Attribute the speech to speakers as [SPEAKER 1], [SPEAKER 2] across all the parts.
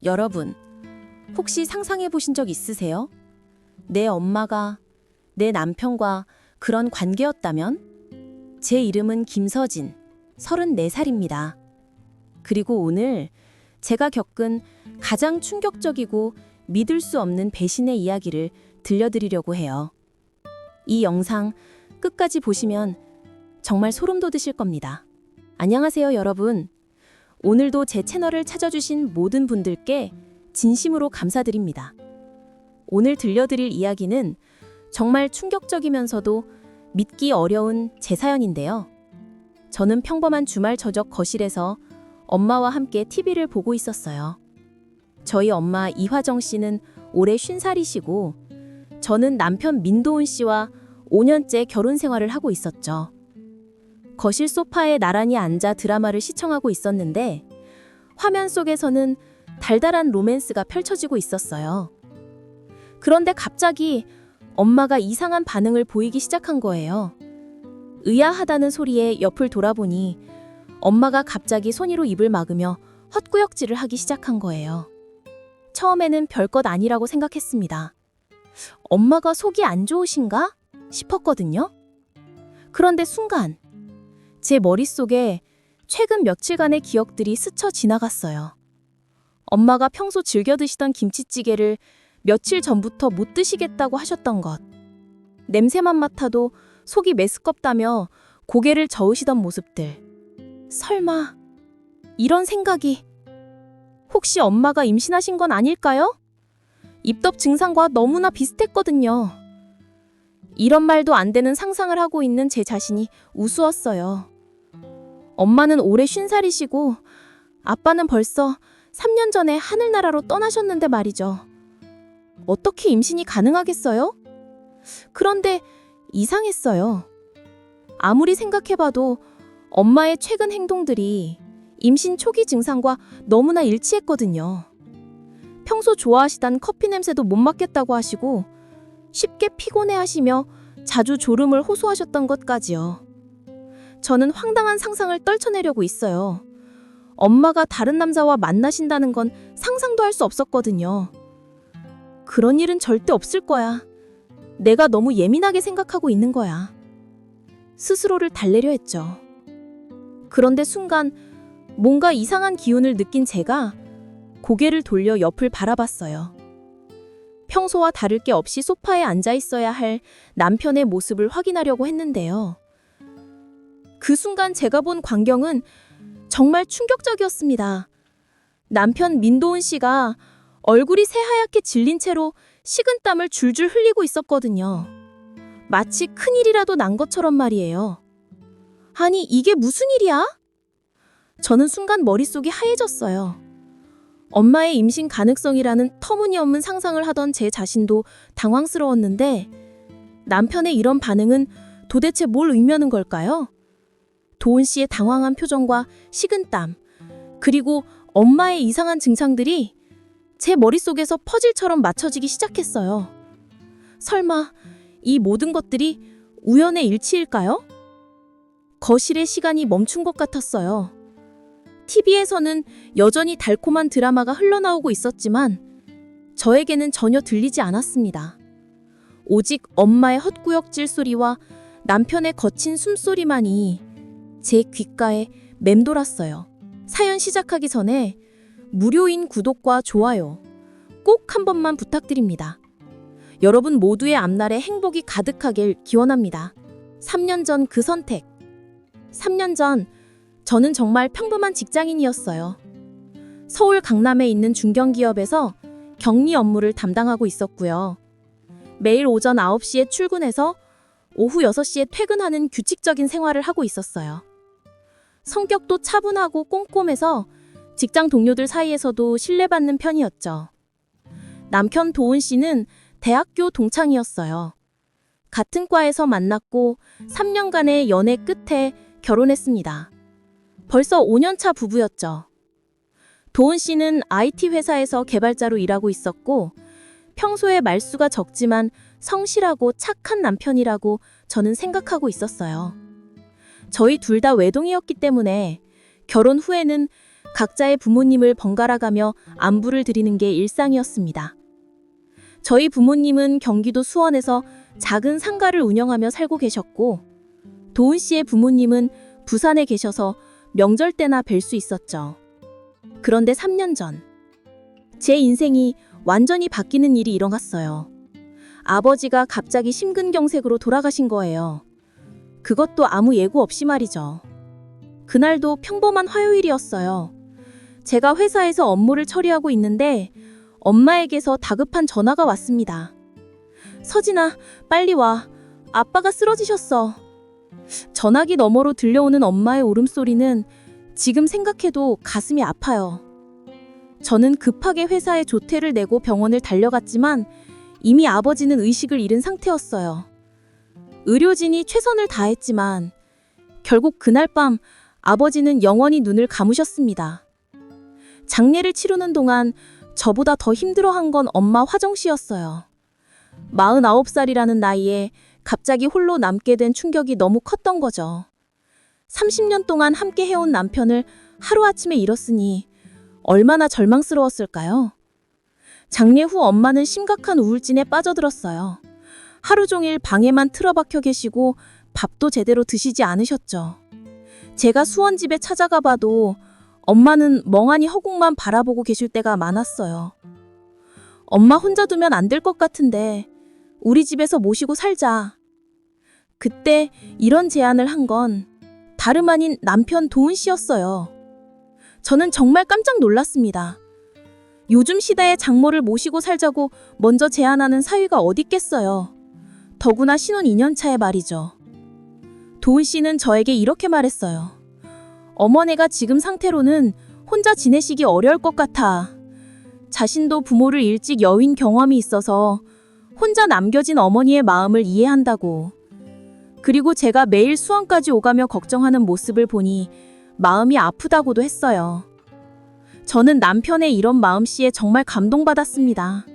[SPEAKER 1] 여러분, 혹시 상상해 보신 적 있으세요? 내 엄마가 내 남편과 그런 관계였다면? 제 이름은 김서진, 34살입니다. 그리고 오늘 제가 겪은 가장 충격적이고 믿을 수 없는 배신의 이야기를 들려드리려고 해요. 이 영상 끝까지 보시면 정말 소름 돋으실 겁니다. 안녕하세요, 여러분. 오늘도 제 채널을 찾아주신 모든 분들께 진심으로 감사드립니다. 오늘 들려드릴 이야기는 정말 충격적이면서도 믿기 어려운 제 사연인데요. 저는 평범한 주말 저녁 거실에서 엄마와 함께 TV를 보고 있었어요. 저희 엄마 이화정 씨는 올해 50살이시고 저는 남편 민도훈 씨와 5년째 결혼 생활을 하고 있었죠. 거실 소파에 나란히 앉아 드라마를 시청하고 있었는데 화면 속에서는 달달한 로맨스가 펼쳐지고 있었어요. 그런데 갑자기 엄마가 이상한 반응을 보이기 시작한 거예요. 의아하다는 소리에 옆을 돌아보니 엄마가 갑자기 손으로 입을 막으며 헛구역질을 하기 시작한 거예요. 처음에는 별것 아니라고 생각했습니다. 엄마가 속이 안 좋으신가 싶었거든요. 그런데 순간 제 머릿속에 최근 며칠간의 기억들이 스쳐 지나갔어요. 엄마가 평소 즐겨 드시던 김치찌개를 며칠 전부터 못 드시겠다고 하셨던 것. 냄새만 맡아도 속이 메스껍다며 고개를 저으시던 모습들. 설마 이런 생각이 혹시 엄마가 임신하신 건 아닐까요? 입덧 증상과 너무나 비슷했거든요. 이런 말도 안 되는 상상을 하고 있는 제 자신이 우스웠어요. 엄마는 올해 50살이시고 아빠는 벌써 3년 전에 하늘나라로 떠나셨는데 말이죠. 어떻게 임신이 가능하겠어요? 그런데 이상했어요. 아무리 생각해봐도 엄마의 최근 행동들이 임신 초기 증상과 너무나 일치했거든요. 평소 좋아하시던 커피 냄새도 못 맡겠다고 하시고 쉽게 피곤해하시며 자주 졸음을 호소하셨던 것까지요. 저는 황당한 상상을 떨쳐내려고 있어요. 엄마가 다른 남자와 만나신다는 건 상상도 할 수 없었거든요. 그런 일은 절대 없을 거야. 내가 너무 예민하게 생각하고 있는 거야. 스스로를 달래려 했죠. 그런데 순간 뭔가 이상한 기운을 느낀 제가 고개를 돌려 옆을 바라봤어요. 평소와 다를 게 없이 소파에 앉아 있어야 할 남편의 모습을 확인하려고 했는데요. 그 순간 제가 본 광경은 정말 충격적이었습니다. 남편 민도훈 씨가 얼굴이 새하얗게 질린 채로 식은땀을 줄줄 흘리고 있었거든요. 마치 큰일이라도 난 것처럼 말이에요. 아니, 이게 무슨 일이야? 저는 순간 머릿속이 하얘졌어요. 엄마의 임신 가능성이라는 터무니없는 상상을 하던 제 자신도 당황스러웠는데 남편의 이런 반응은 도대체 뭘 의미하는 걸까요? 도훈 씨의 당황한 표정과 식은땀, 그리고 엄마의 이상한 증상들이 제 머릿속에서 퍼즐처럼 맞춰지기 시작했어요. 설마 이 모든 것들이 우연의 일치일까요? 거실의 시간이 멈춘 것 같았어요. TV에서는 여전히 달콤한 드라마가 흘러나오고 있었지만 저에게는 전혀 들리지 않았습니다. 오직 엄마의 헛구역질 소리와 남편의 거친 숨소리만이 제 귓가에 맴돌았어요. 사연 시작하기 전에 무료인 구독과 좋아요 꼭 한 번만 부탁드립니다. 여러분 모두의 앞날에 행복이 가득하길 기원합니다. 3년 전 그 선택. 3년 전 저는 정말 평범한 직장인이었어요. 서울 강남에 있는 중견기업에서 격리 업무를 담당하고 있었고요. 매일 오전 9시에 출근해서 오후 6시에 퇴근하는 규칙적인 생활을 하고 있었어요. 성격도 차분하고 꼼꼼해서 직장 동료들 사이에서도 신뢰받는 편이었죠. 남편 도훈 씨는 대학교 동창이었어요. 같은 과에서 만났고 3년간의 연애 끝에 결혼했습니다. 벌써 5년차 부부였죠. 도훈 씨는 IT 회사에서 개발자로 일하고 있었고 평소에 말수가 적지만 성실하고 착한 남편이라고 저는 생각하고 있었어요. 저희 둘 다 외동이었기 때문에 결혼 후에는 각자의 부모님을 번갈아가며 안부를 드리는 게 일상이었습니다. 저희 부모님은 경기도 수원에서 작은 상가를 운영하며 살고 계셨고, 도은 씨의 부모님은 부산에 계셔서 명절 때나 뵐 수 있었죠. 그런데 3년 전, 제 인생이 완전히 바뀌는 일이 일어났어요. 아버지가 갑자기 심근경색으로 돌아가신 거예요. 그것도 아무 예고 없이 말이죠. 그날도 평범한 화요일이었어요. 제가 회사에서 업무를 처리하고 있는데 엄마에게서 다급한 전화가 왔습니다. 서진아, 빨리 와. 아빠가 쓰러지셨어. 전화기 너머로 들려오는 엄마의 울음소리는 지금 생각해도 가슴이 아파요. 저는 급하게 회사에 조퇴를 내고 병원을 달려갔지만 이미 아버지는 의식을 잃은 상태였어요. 의료진이 최선을 다했지만 결국 그날 밤 아버지는 영원히 눈을 감으셨습니다. 장례를 치르는 동안 저보다 더 힘들어한 건 엄마 화정 씨였어요. 49살이라는 나이에 갑자기 홀로 남게 된 충격이 너무 컸던 거죠. 30년 동안 함께 해온 남편을 하루아침에 잃었으니 얼마나 절망스러웠을까요? 장례 후 엄마는 심각한 우울증에 빠져들었어요. 하루 종일 방에만 틀어박혀 계시고 밥도 제대로 드시지 않으셨죠. 제가 수원집에 찾아가 봐도 엄마는 멍하니 허공만 바라보고 계실 때가 많았어요. 엄마 혼자 두면 안 될 것 같은데 우리 집에서 모시고 살자. 그때 이런 제안을 한 건 다름 아닌 남편 도은 씨였어요. 저는 정말 깜짝 놀랐습니다. 요즘 시대에 장모를 모시고 살자고 먼저 제안하는 사위가 어디 있겠어요. 더구나 신혼 2년 차의 말이죠. 도은 씨는 저에게 이렇게 말했어요. 어머니가 지금 상태로는 혼자 지내시기 어려울 것 같아. 자신도 부모를 일찍 여윈 경험이 있어서 혼자 남겨진 어머니의 마음을 이해한다고. 그리고 제가 매일 수원까지 오가며 걱정하는 모습을 보니 마음이 아프다고도 했어요. 저는 남편의 이런 마음씨에 정말 감동받았습니다.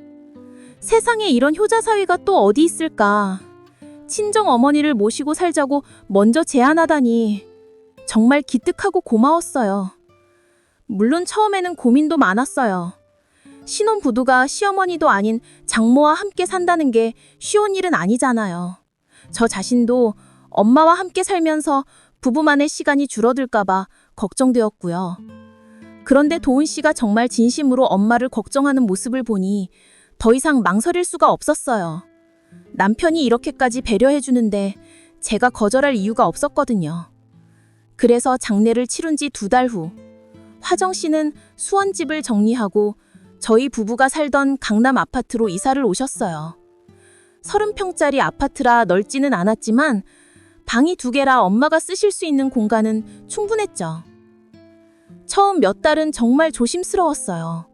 [SPEAKER 1] 세상에 이런 효자 사위가 또 어디 있을까? 친정 어머니를 모시고 살자고 먼저 제안하다니 정말 기특하고 고마웠어요. 물론 처음에는 고민도 많았어요. 신혼부부가 시어머니도 아닌 장모와 함께 산다는 게 쉬운 일은 아니잖아요. 저 자신도 엄마와 함께 살면서 부부만의 시간이 줄어들까봐 걱정되었고요. 그런데 도은 씨가 정말 진심으로 엄마를 걱정하는 모습을 보니 더 이상 망설일 수가 없었어요. 남편이 이렇게까지 배려해주는데 제가 거절할 이유가 없었거든요. 그래서 장례를 치룬 지 2달 후, 화정 씨는 수원집을 정리하고 저희 부부가 살던 강남 아파트로 이사를 오셨어요. 30평짜리 아파트라 넓지는 않았지만 방이 2개라 엄마가 쓰실 수 있는 공간은 충분했죠. 처음 몇 달은 정말 조심스러웠어요.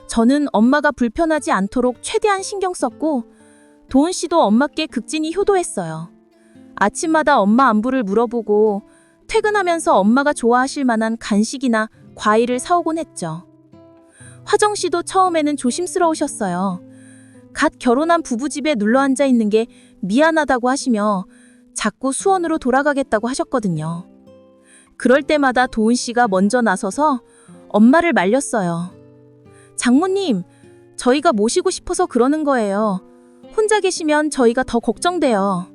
[SPEAKER 1] 저는 엄마가 불편하지 않도록 최대한 신경 썼고 도은 씨도 엄마께 극진히 효도했어요. 아침마다 엄마 안부를 물어보고 퇴근하면서 엄마가 좋아하실 만한 간식이나 과일을 사오곤 했죠. 화정 씨도 처음에는 조심스러우셨어요. 갓 결혼한 부부집에 눌러앉아 있는 게 미안하다고 하시며 자꾸 수원으로 돌아가겠다고 하셨거든요. 그럴 때마다 도은 씨가 먼저 나서서 엄마를 말렸어요. 장모님, 저희가 모시고 싶어서 그러는 거예요. 혼자 계시면 저희가 더 걱정돼요.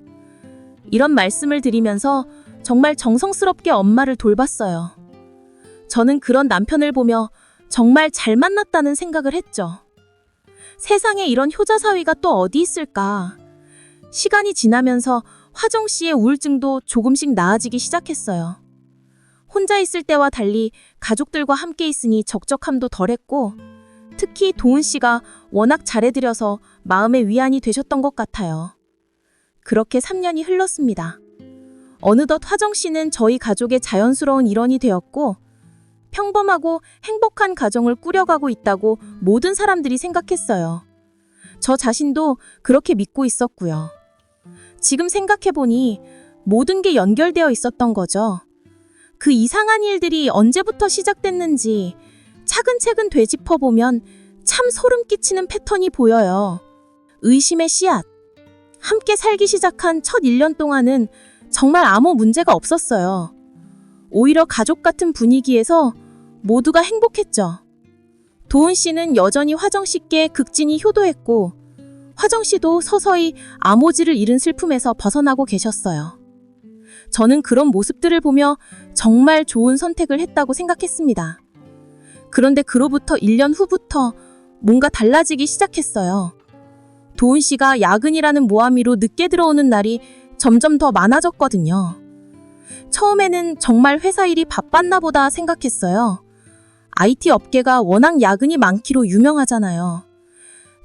[SPEAKER 1] 이런 말씀을 드리면서 정말 정성스럽게 엄마를 돌봤어요. 저는 그런 남편을 보며 정말 잘 만났다는 생각을 했죠. 세상에 이런 효자 사위가 또 어디 있을까? 시간이 지나면서 화정 씨의 우울증도 조금씩 나아지기 시작했어요. 혼자 있을 때와 달리 가족들과 함께 있으니 적적함도 덜했고 특히 도은 씨가 워낙 잘해드려서 마음의 위안이 되셨던 것 같아요. 그렇게 3년이 흘렀습니다. 어느덧 화정 씨는 저희 가족의 자연스러운 일원이 되었고 평범하고 행복한 가정을 꾸려가고 있다고 모든 사람들이 생각했어요. 저 자신도 그렇게 믿고 있었고요. 지금 생각해보니 모든 게 연결되어 있었던 거죠. 그 이상한 일들이 언제부터 시작됐는지 차근차근 되짚어보면 참 소름 끼치는 패턴이 보여요. 의심의 씨앗. 함께 살기 시작한 첫 1년 동안은 정말 아무 문제가 없었어요. 오히려 가족 같은 분위기에서 모두가 행복했죠. 도훈 씨는 여전히 화정 씨께 극진히 효도했고 화정 씨도 서서히 아모지를 잃은 슬픔에서 벗어나고 계셨어요. 저는 그런 모습들을 보며 정말 좋은 선택을 했다고 생각했습니다. 그런데 그로부터 1년 후부터 뭔가 달라지기 시작했어요. 도훈 씨가 야근이라는 모함이로 늦게 들어오는 날이 점점 더 많아졌거든요. 처음에는 정말 회사 일이 바빴나 보다 생각했어요. IT 업계가 워낙 야근이 많기로 유명하잖아요.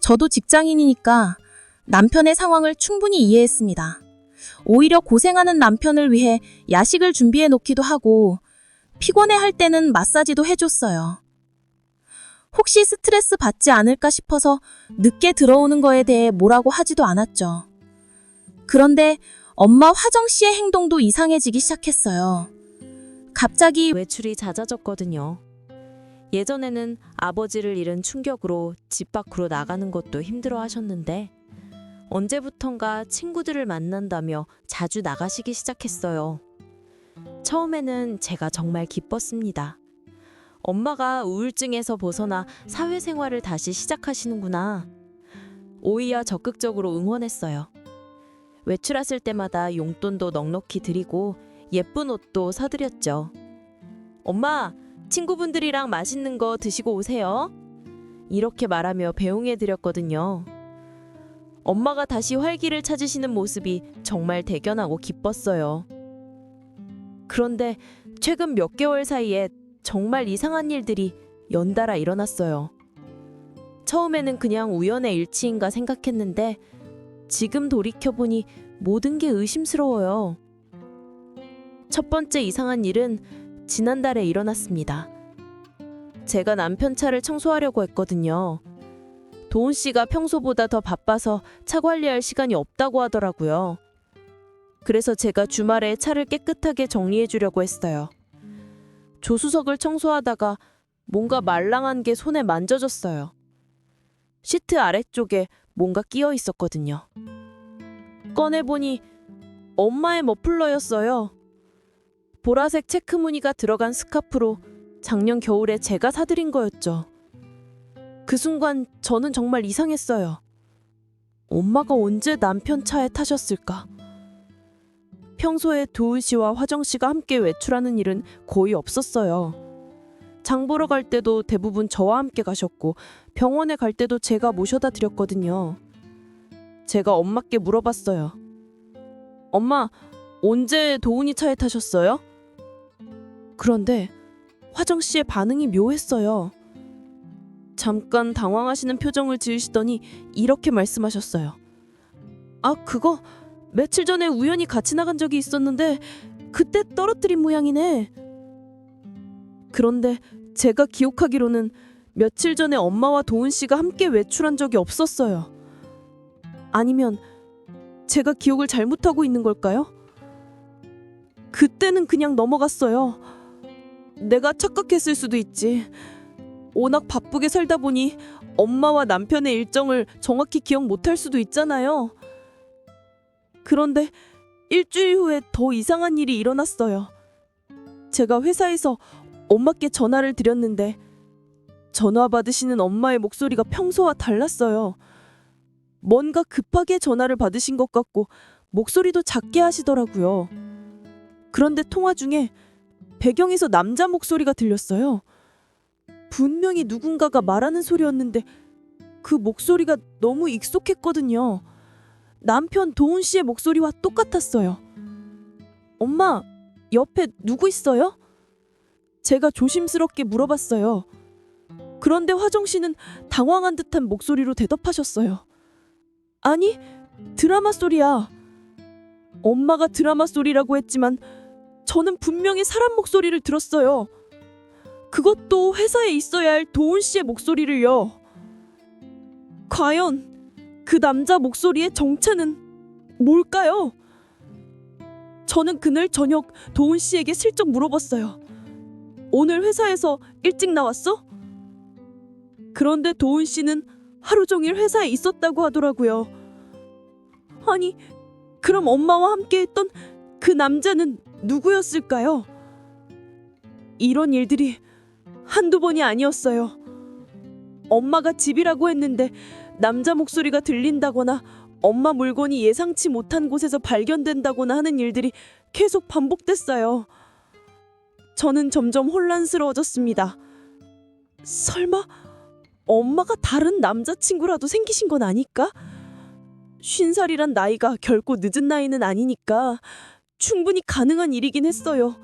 [SPEAKER 1] 저도 직장인이니까 남편의 상황을 충분히 이해했습니다. 오히려 고생하는 남편을 위해 야식을 준비해 놓기도 하고 피곤해할 때는 마사지도 해줬어요. 혹시 스트레스 받지 않을까 싶어서 늦게 들어오는 거에 대해 뭐라고 하지도 않았죠. 그런데 엄마 화정 씨의 행동도 이상해지기 시작했어요. 갑자기
[SPEAKER 2] 외출이 잦아졌거든요. 예전에는 아버지를 잃은 충격으로 집 밖으로 나가는 것도 힘들어 하셨는데 언제부턴가 친구들을 만난다며 자주 나가시기 시작했어요. 처음에는 제가 정말 기뻤습니다. 엄마가 우울증에서 벗어나 사회생활을 다시 시작하시는구나. 오히려 적극적으로 응원했어요. 외출하실 때마다 용돈도 넉넉히 드리고 예쁜 옷도 사드렸죠. 엄마, 친구분들이랑 맛있는 거 드시고 오세요. 이렇게 말하며 배웅해드렸거든요. 엄마가 다시 활기를 찾으시는 모습이 정말 대견하고 기뻤어요. 그런데 최근 몇 개월 사이에 정말 이상한 일들이 연달아 일어났어요. 처음에는 그냥 우연의 일치인가 생각했는데 지금 돌이켜보니 모든 게 의심스러워요. 첫 번째 이상한 일은 지난달에 일어났습니다. 제가 남편 차를 청소하려고 했거든요. 도훈 씨가 평소보다 더 바빠서 차 관리할 시간이 없다고 하더라고요. 그래서 제가 주말에 차를 깨끗하게 정리해 주려고 했어요. 조수석을 청소하다가 뭔가 말랑한 게 손에 만져졌어요. 시트 아래쪽에 뭔가 끼어 있었거든요. 꺼내보니 엄마의 머플러였어요. 보라색 체크 무늬가 들어간 스카프로 작년 겨울에 제가 사드린 거였죠. 그 순간 저는 정말 이상했어요. 엄마가 언제 남편 차에 타셨을까? 평소에 도훈 씨와 화정 씨가 함께 외출하는 일은 거의 없었어요. 장 보러 갈 때도 대부분 저와 함께 가셨고 병원에 갈 때도 제가 모셔다 드렸거든요. 제가 엄마께 물어봤어요. 엄마, 언제 도훈이 차에 타셨어요? 그런데 화정 씨의 반응이 묘했어요. 잠깐 당황하시는 표정을 지으시더니 이렇게 말씀하셨어요. 아, 그거 며칠 전에 우연히 같이 나간 적이 있었는데 그때 떨어뜨린 모양이네. 그런데 제가 기억하기로는 며칠 전에 엄마와 도훈 씨가 함께 외출한 적이 없었어요. 아니면 제가 기억을 잘못하고 있는 걸까요? 그때는 그냥 넘어갔어요. 내가 착각했을 수도 있지. 워낙 바쁘게 살다 보니 엄마와 남편의 일정을 정확히 기억 못할 수도 있잖아요. 그런데 일주일 후에 더 이상한 일이 일어났어요. 제가 회사에서 엄마께 전화를 드렸는데 전화 받으시는 엄마의 목소리가 평소와 달랐어요. 뭔가 급하게 전화를 받으신 것 같고 목소리도 작게 하시더라고요. 그런데 통화 중에 배경에서 남자 목소리가 들렸어요. 분명히 누군가가 말하는 소리였는데 그 목소리가 너무 익숙했거든요. 남편 도훈 씨의 목소리와 똑같았어요. 엄마, 옆에 누구 있어요? 제가 조심스럽게 물어봤어요. 그런데 화정 씨는 당황한 듯한 목소리로 대답하셨어요. 아니, 드라마 소리야. 엄마가 드라마 소리라고 했지만 저는 분명히 사람 목소리를 들었어요. 그것도 회사에 있어야 할 도훈 씨의 목소리를요. 과연 그 남자 목소리의 정체는 뭘까요? 저는 그날 저녁 도훈 씨에게 슬쩍 물어봤어요. 오늘 회사에서 일찍 나왔어? 그런데 도훈 씨는 하루 종일 회사에 있었다고 하더라고요. 아니, 그럼 엄마와 함께 했던 그 남자는 누구였을까요? 이런 일들이 한두 번이 아니었어요. 엄마가 집이라고 했는데 남자 목소리가 들린다거나 엄마 물건이 예상치 못한 곳에서 발견된다거나 하는 일들이 계속 반복됐어요. 저는 점점 혼란스러워졌습니다. 설마 엄마가 다른 남자친구라도 생기신 건 아닐까? 50살이란 나이가 결코 늦은 나이는 아니니까 충분히 가능한 일이긴 했어요.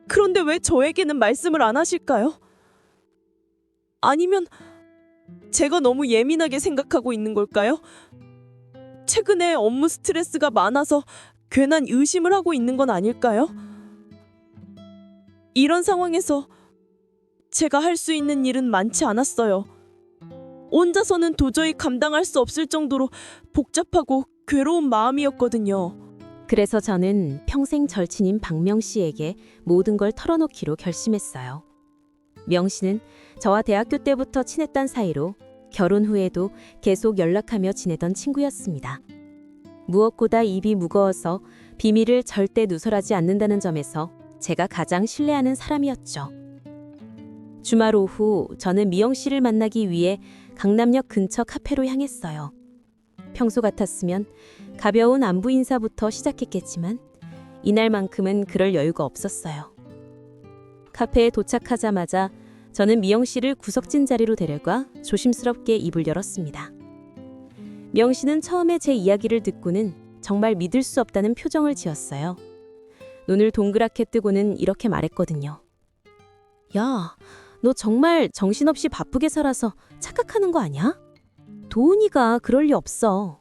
[SPEAKER 2] 그런데 왜 저에게는 말씀을 안 하실까요? 아니면 제가 너무 예민하게 생각하고 있는 걸까요? 최근에 업무 스트레스가 많아서 괜한 의심을 하고 있는 건 아닐까요? 이런 상황에서 제가 할 수 있는 일은 많지 않았어요. 혼자서는 도저히 감당할 수 없을 정도로 복잡하고 괴로운 마음이었거든요.
[SPEAKER 1] 그래서 저는 평생 절친인 박명 씨에게 모든 걸 털어놓기로 결심했어요. 명 씨는 저와 대학교 때부터 친했던 사이로 결혼 후에도 계속 연락하며 지내던 친구였습니다. 무엇보다 입이 무거워서 비밀을 절대 누설하지 않는다는 점에서 제가 가장 신뢰하는 사람이었죠. 주말 오후 저는 미영 씨를 만나기 위해 강남역 근처 카페로 향했어요. 평소 같았으면 가벼운 안부 인사부터 시작했겠지만 이날만큼은 그럴 여유가 없었어요. 카페에 도착하자마자 저는 미영 씨를 구석진 자리로 데려가 조심스럽게 입을 열었습니다. 명 씨는 처음에 제 이야기를 듣고는 정말 믿을 수 없다는 표정을 지었어요. 눈을 동그랗게 뜨고는 이렇게 말했거든요. 야, 너 정말 정신없이 바쁘게 살아서 착각하는 거 아니야? 도훈이가 그럴 리 없어.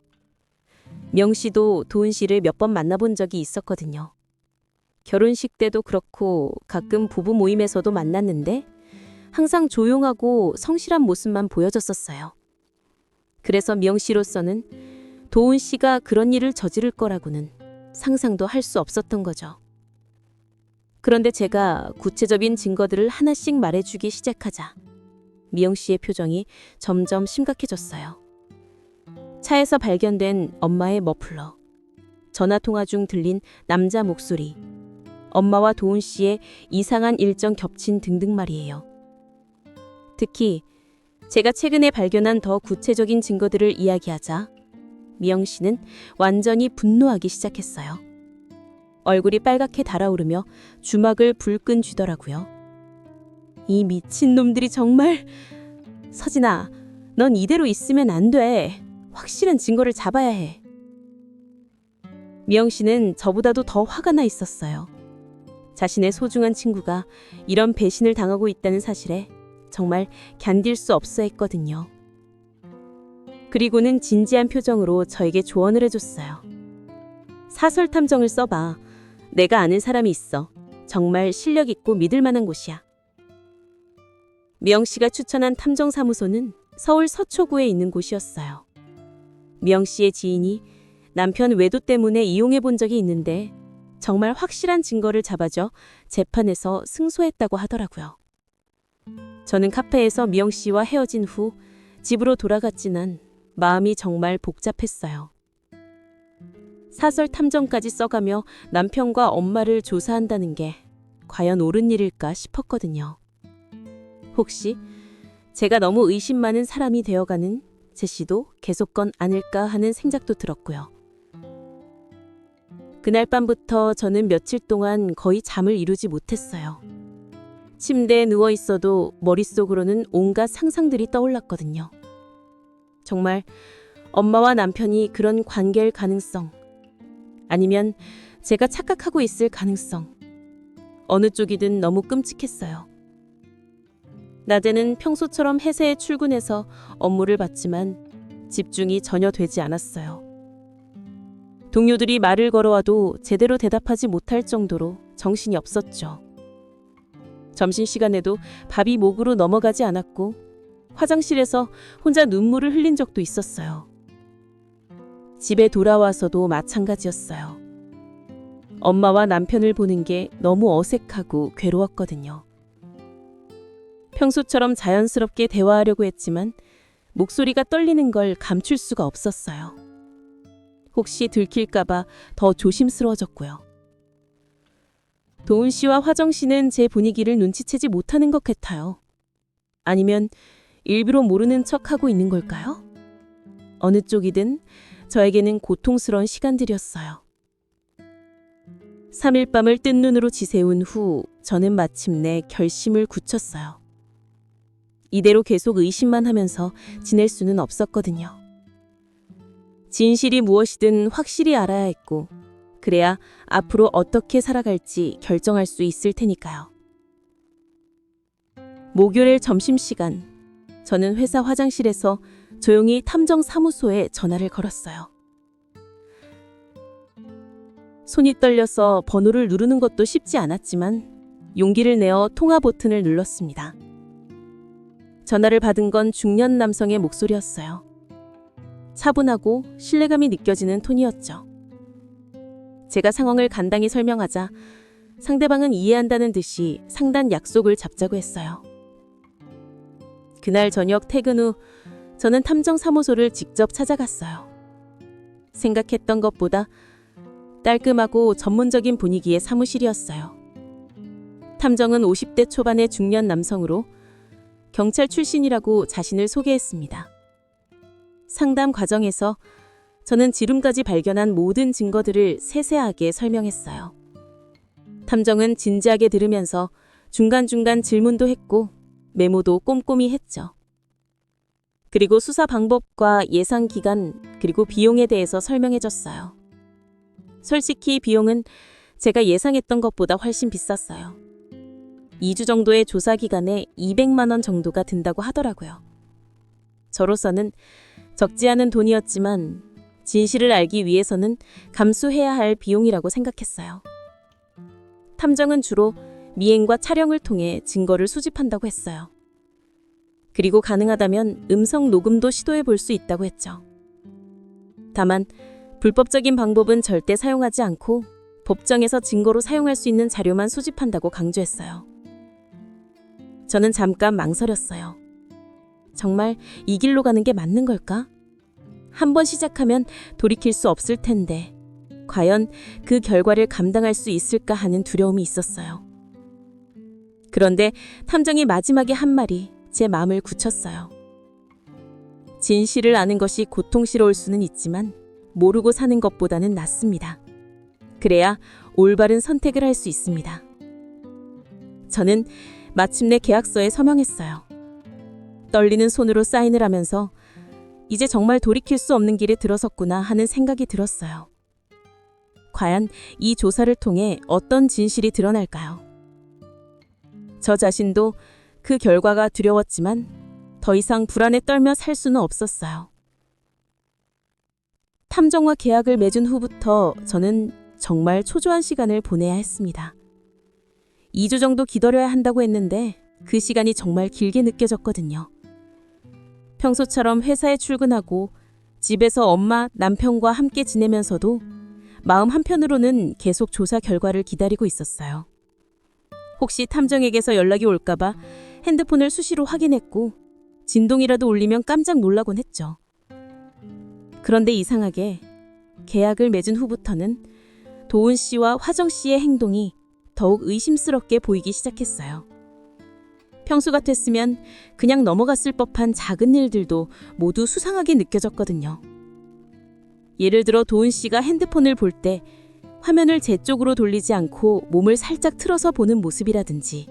[SPEAKER 1] 명 씨도 도훈 씨를 몇 번 만나본 적이 있었거든요. 결혼식 때도 그렇고 가끔 부부 모임에서도 만났는데 항상 조용하고 성실한 모습만 보여줬었어요. 그래서 미영 씨로서는 도훈 씨가 그런 일을 저지를 거라고는 상상도 할 수 없었던 거죠. 그런데 제가 구체적인 증거들을 하나씩 말해주기 시작하자 미영 씨의 표정이 점점 심각해졌어요. 차에서 발견된 엄마의 머플러, 전화통화 중 들린 남자 목소리, 엄마와 도훈 씨의 이상한 일정 겹친 등등 말이에요. 특히 제가 최근에 발견한 더 구체적인 증거들을 이야기하자 미영 씨는 완전히 분노하기 시작했어요. 얼굴이 빨갛게 달아오르며 주먹을 불끈 쥐더라고요. 이 미친놈들이 정말... 서진아, 넌 이대로 있으면 안 돼. 확실한 증거를 잡아야 해. 미영 씨는 저보다도 더 화가 나 있었어요. 자신의 소중한 친구가 이런 배신을 당하고 있다는 사실에 정말 견딜 수 없어 했거든요. 그리고는 진지한 표정으로 저에게 조언을 해줬어요. 사설 탐정을 써봐. 내가 아는 사람이 있어. 정말 실력 있고 믿을 만한 곳이야. 미영 씨가 추천한 탐정사무소는 서울 서초구에 있는 곳이었어요. 미영 씨의 지인이 남편 외도 때문에 이용해 본 적이 있는데 정말 확실한 증거를 잡아줘 재판에서 승소했다고 하더라고요. 저는 카페에서 미영 씨와 헤어진 후 집으로 돌아갔지만 마음이 정말 복잡했어요. 사설 탐정까지 써가며 남편과 엄마를 조사한다는 게 과연 옳은 일일까 싶었거든요. 혹시 제가 너무 의심 많은 사람이 되어가는 제 씨도 계속건 아닐까 하는 생각도 들었고요. 그날 밤부터 저는 며칠 동안 거의 잠을 이루지 못했어요. 침대에 누워 있어도 머릿속으로는 온갖 상상들이 떠올랐거든요. 정말 엄마와 남편이 그런 관계일 가능성, 아니면 제가 착각하고 있을 가능성, 어느 쪽이든 너무 끔찍했어요. 낮에는 평소처럼 회사에 출근해서 업무를 봤지만 집중이 전혀 되지 않았어요. 동료들이 말을 걸어와도 제대로 대답하지 못할 정도로 정신이 없었죠. 점심시간에도 밥이 목으로 넘어가지 않았고 화장실에서 혼자 눈물을 흘린 적도 있었어요. 집에 돌아와서도 마찬가지였어요. 엄마와 남편을 보는 게 너무 어색하고 괴로웠거든요. 평소처럼 자연스럽게 대화하려고 했지만 목소리가 떨리는 걸 감출 수가 없었어요. 혹시 들킬까봐 더 조심스러워졌고요. 도훈 씨와 화정 씨는 제 분위기를 눈치채지 못하는 것 같아요. 아니면 일부러 모르는 척하고 있는 걸까요? 어느 쪽이든 저에게는 고통스러운 시간들이었어요. 3일 밤을 뜬 눈으로 지새운 후 저는 마침내 결심을 굳혔어요. 이대로 계속 의심만 하면서 지낼 수는 없었거든요. 진실이 무엇이든 확실히 알아야 했고, 그래야 앞으로 어떻게 살아갈지 결정할 수 있을 테니까요. 목요일 점심시간, 저는 회사 화장실에서 조용히 탐정사무소에 전화를 걸었어요. 손이 떨려서 번호를 누르는 것도 쉽지 않았지만 용기를 내어 통화 버튼을 눌렀습니다. 전화를 받은 건 중년 남성의 목소리였어요. 차분하고 신뢰감이 느껴지는 톤이었죠. 제가 상황을 간단히 설명하자 상대방은 이해한다는 듯이 상담 약속을 잡자고 했어요. 그날 저녁 퇴근 후 저는 탐정사무소를 직접 찾아갔어요. 생각했던 것보다 깔끔하고 전문적인 분위기의 사무실이었어요. 탐정은 50대 초반의 중년 남성으로 경찰 출신이라고 자신을 소개했습니다. 상담 과정에서 저는 지금까지 발견한 모든 증거들을 세세하게 설명했어요. 탐정은 진지하게 들으면서 중간중간 질문도 했고 메모도 꼼꼼히 했죠. 그리고 수사 방법과 예상 기간 그리고 비용에 대해서 설명해줬어요. 솔직히 비용은 제가 예상했던 것보다 훨씬 비쌌어요. 2주 정도의 조사 기간에 200만 원 정도가 든다고 하더라고요. 저로서는 적지 않은 돈이었지만 진실을 알기 위해서는 감수해야 할 비용이라고 생각했어요. 탐정은 주로 미행과 촬영을 통해 증거를 수집한다고 했어요. 그리고 가능하다면 음성 녹음도 시도해 볼 수 있다고 했죠. 다만 불법적인 방법은 절대 사용하지 않고 법정에서 증거로 사용할 수 있는 자료만 수집한다고 강조했어요. 저는 잠깐 망설였어요. 정말 이 길로 가는 게 맞는 걸까? 한번 시작하면 돌이킬 수 없을 텐데 과연 그 결과를 감당할 수 있을까 하는 두려움이 있었어요. 그런데 탐정이 마지막에 한 말이 제 마음을 굳혔어요. 진실을 아는 것이 고통스러울 수는 있지만 모르고 사는 것보다는 낫습니다. 그래야 올바른 선택을 할 수 있습니다. 저는 마침내 계약서에 서명했어요. 떨리는 손으로 사인을 하면서 이제 정말 돌이킬 수 없는 길에 들어섰구나 하는 생각이 들었어요. 과연 이 조사를 통해 어떤 진실이 드러날까요? 저 자신도 그 결과가 두려웠지만 더 이상 불안에 떨며 살 수는 없었어요. 탐정과 계약을 맺은 후부터 저는 정말 초조한 시간을 보내야 했습니다. 2주 정도 기다려야 한다고 했는데 그 시간이 정말 길게 느껴졌거든요. 평소처럼 회사에 출근하고 집에서 엄마, 남편과 함께 지내면서도 마음 한편으로는 계속 조사 결과를 기다리고 있었어요. 혹시 탐정에게서 연락이 올까봐 핸드폰을 수시로 확인했고 진동이라도 울리면 깜짝 놀라곤 했죠. 그런데 이상하게 계약을 맺은 후부터는 도훈 씨와 화정 씨의 행동이 더욱 의심스럽게 보이기 시작했어요. 평소 같았으면 그냥 넘어갔을 법한 작은 일들도 모두 수상하게 느껴졌거든요. 예를 들어 도훈 씨가 핸드폰을 볼 때 화면을 제 쪽으로 돌리지 않고 몸을 살짝 틀어서 보는 모습이라든지,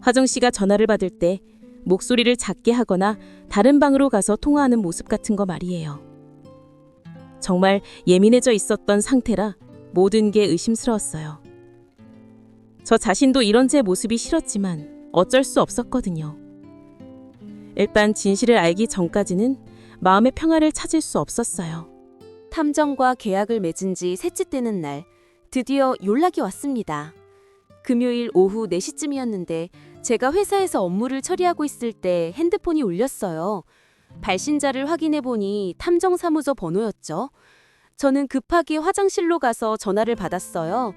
[SPEAKER 1] 화정 씨가 전화를 받을 때 목소리를 작게 하거나 다른 방으로 가서 통화하는 모습 같은 거 말이에요. 정말 예민해져 있었던 상태라 모든 게 의심스러웠어요. 저 자신도 이런 제 모습이 싫었지만 어쩔 수 없었거든요. 일단 진실을 알기 전까지는 마음의 평화를 찾을 수 없었어요.
[SPEAKER 3] 탐정과 계약을 맺은 지 셋째 되는 날, 드디어 연락이 왔습니다. 금요일 오후 4시쯤이었는데 제가 회사에서 업무를 처리하고 있을 때 핸드폰이 울렸어요. 발신자를 확인해 보니 탐정사무소 번호였죠. 저는 급하게 화장실로 가서 전화를 받았어요.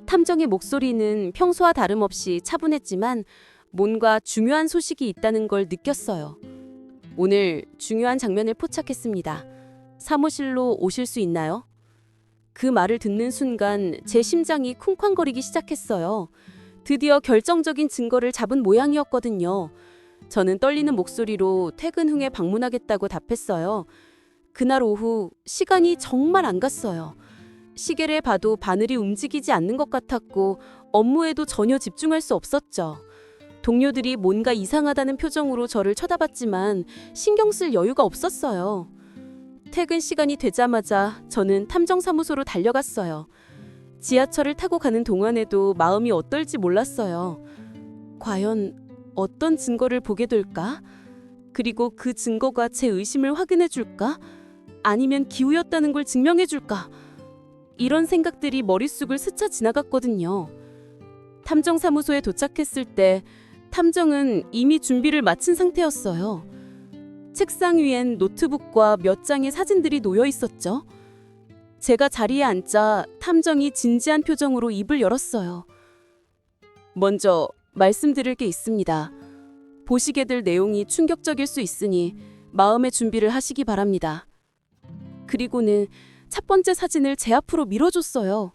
[SPEAKER 3] 탐정의 목소리는 평소와 다름없이 차분했지만 뭔가 중요한 소식이 있다는 걸 느꼈어요. 오늘 중요한 장면을 포착했습니다. 사무실로 오실 수 있나요? 그 말을 듣는 순간 제 심장이 쿵쾅거리기 시작했어요. 드디어 결정적인 증거를 잡은 모양이었거든요. 저는 떨리는 목소리로 퇴근 후에 방문하겠다고 답했어요. 그날 오후 시간이 정말 안 갔어요. 시계를 봐도 바늘이 움직이지 않는 것 같았고 업무에도 전혀 집중할 수 없었죠. 동료들이 뭔가 이상하다는 표정으로 저를 쳐다봤지만 신경 쓸 여유가 없었어요. 퇴근 시간이 되자마자 저는 탐정사무소로 달려갔어요. 지하철을 타고 가는 동안에도 마음이 어떨지 몰랐어요. 과연 어떤 증거를 보게 될까? 그리고 그 증거가 제 의심을 확인해 줄까? 아니면 기우였다는 걸 증명해 줄까? 이런 생각들이 머릿속을 스쳐 지나갔거든요. 탐정사무소에 도착했을 때 탐정은 이미 준비를 마친 상태였어요. 책상 위엔 노트북과 몇 장의 사진들이 놓여 있었죠. 제가 자리에 앉자 탐정이 진지한 표정으로 입을 열었어요. 먼저 말씀드릴 게 있습니다. 보시게 될 내용이 충격적일 수 있으니 마음의 준비를 하시기 바랍니다. 그리고는 첫 번째 사진을 제 앞으로 밀어줬어요.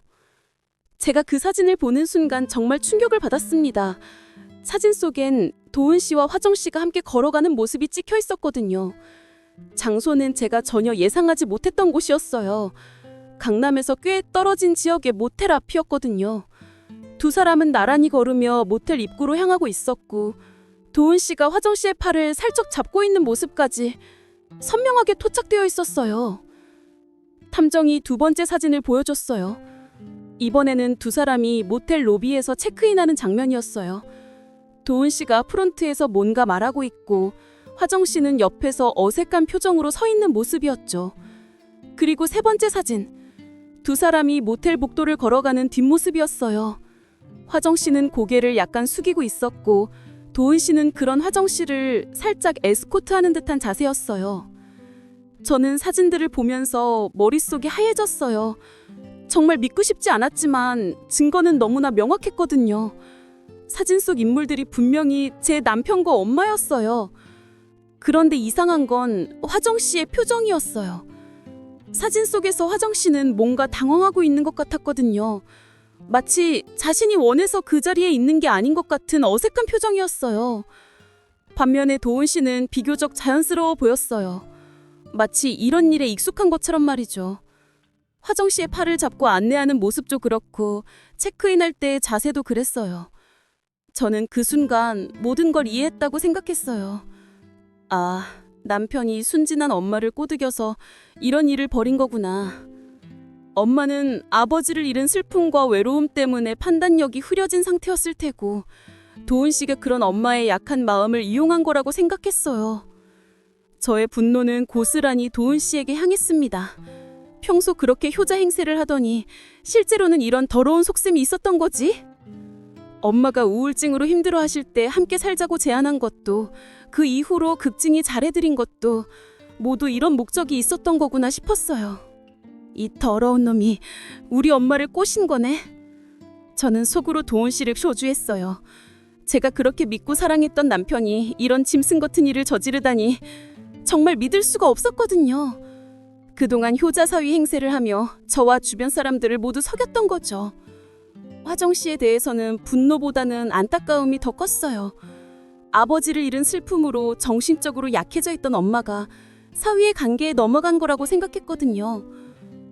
[SPEAKER 3] 제가 그 사진을 보는 순간 정말 충격을 받았습니다. 사진 속엔 도은 씨와 화정 씨가 함께 걸어가는 모습이 찍혀 있었거든요. 장소는 제가 전혀 예상하지 못했던 곳이었어요. 강남에서 꽤 떨어진 지역의 모텔 앞이었거든요. 두 사람은 나란히 걸으며 모텔 입구로 향하고 있었고 도은 씨가 화정 씨의 팔을 살짝 잡고 있는 모습까지 선명하게 토착되어 있었어요. 탐정이 두 번째 사진을 보여줬어요. 이번에는 두 사람이 모텔 로비에서 체크인하는 장면이었어요. 도은 씨가 프론트에서 뭔가 말하고 있고 화정 씨는 옆에서 어색한 표정으로 서 있는 모습이었죠. 그리고 세 번째 사진. 두 사람이 모텔 복도를 걸어가는 뒷모습이었어요. 화정 씨는 고개를 약간 숙이고 있었고 도은 씨는 그런 화정 씨를 살짝 에스코트하는 듯한 자세였어요. 저는 사진들을 보면서 머릿속이 하얘졌어요. 정말 믿고 싶지 않았지만 증거는 너무나 명확했거든요. 사진 속 인물들이 분명히 제 남편과 엄마였어요. 그런데 이상한 건 화정 씨의 표정이었어요. 사진 속에서 화정 씨는 뭔가 당황하고 있는 것 같았거든요. 마치 자신이 원해서 그 자리에 있는 게 아닌 것 같은 어색한 표정이었어요. 반면에 도은 씨는 비교적 자연스러워 보였어요. 마치 이런 일에 익숙한 것처럼 말이죠. 화정 씨의 팔을 잡고 안내하는 모습도 그렇고 체크인할 때의 자세도 그랬어요. 저는 그 순간 모든 걸 이해했다고 생각했어요. 아, 남편이 순진한 엄마를 꼬드겨서 이런 일을 벌인 거구나. 엄마는 아버지를 잃은 슬픔과 외로움 때문에 판단력이 흐려진 상태였을 테고 도은 씨가 그런 엄마의 약한 마음을 이용한 거라고 생각했어요. 저의 분노는 고스란히 도은 씨에게 향했습니다. 평소 그렇게 효자 행세를 하더니 실제로는 이런 더러운 속셈이 있었던 거지? 엄마가 우울증으로 힘들어하실 때 함께 살자고 제안한 것도 그 이후로 극진히 잘해드린 것도 모두 이런 목적이 있었던 거구나 싶었어요. 이 더러운 놈이 우리 엄마를 꼬신 거네. 저는 속으로 도은 씨를 쇼주했어요. 제가 그렇게 믿고 사랑했던 남편이 이런 짐승 같은 일을 저지르다니 정말 믿을 수가 없었거든요. 그동안 효자사위 행세를 하며 저와 주변 사람들을 모두 속였던 거죠. 화정 씨에 대해서는 분노보다는 안타까움이 더 컸어요. 아버지를 잃은 슬픔으로 정신적으로 약해져 있던 엄마가 사위의 관계에 넘어간 거라고 생각했거든요.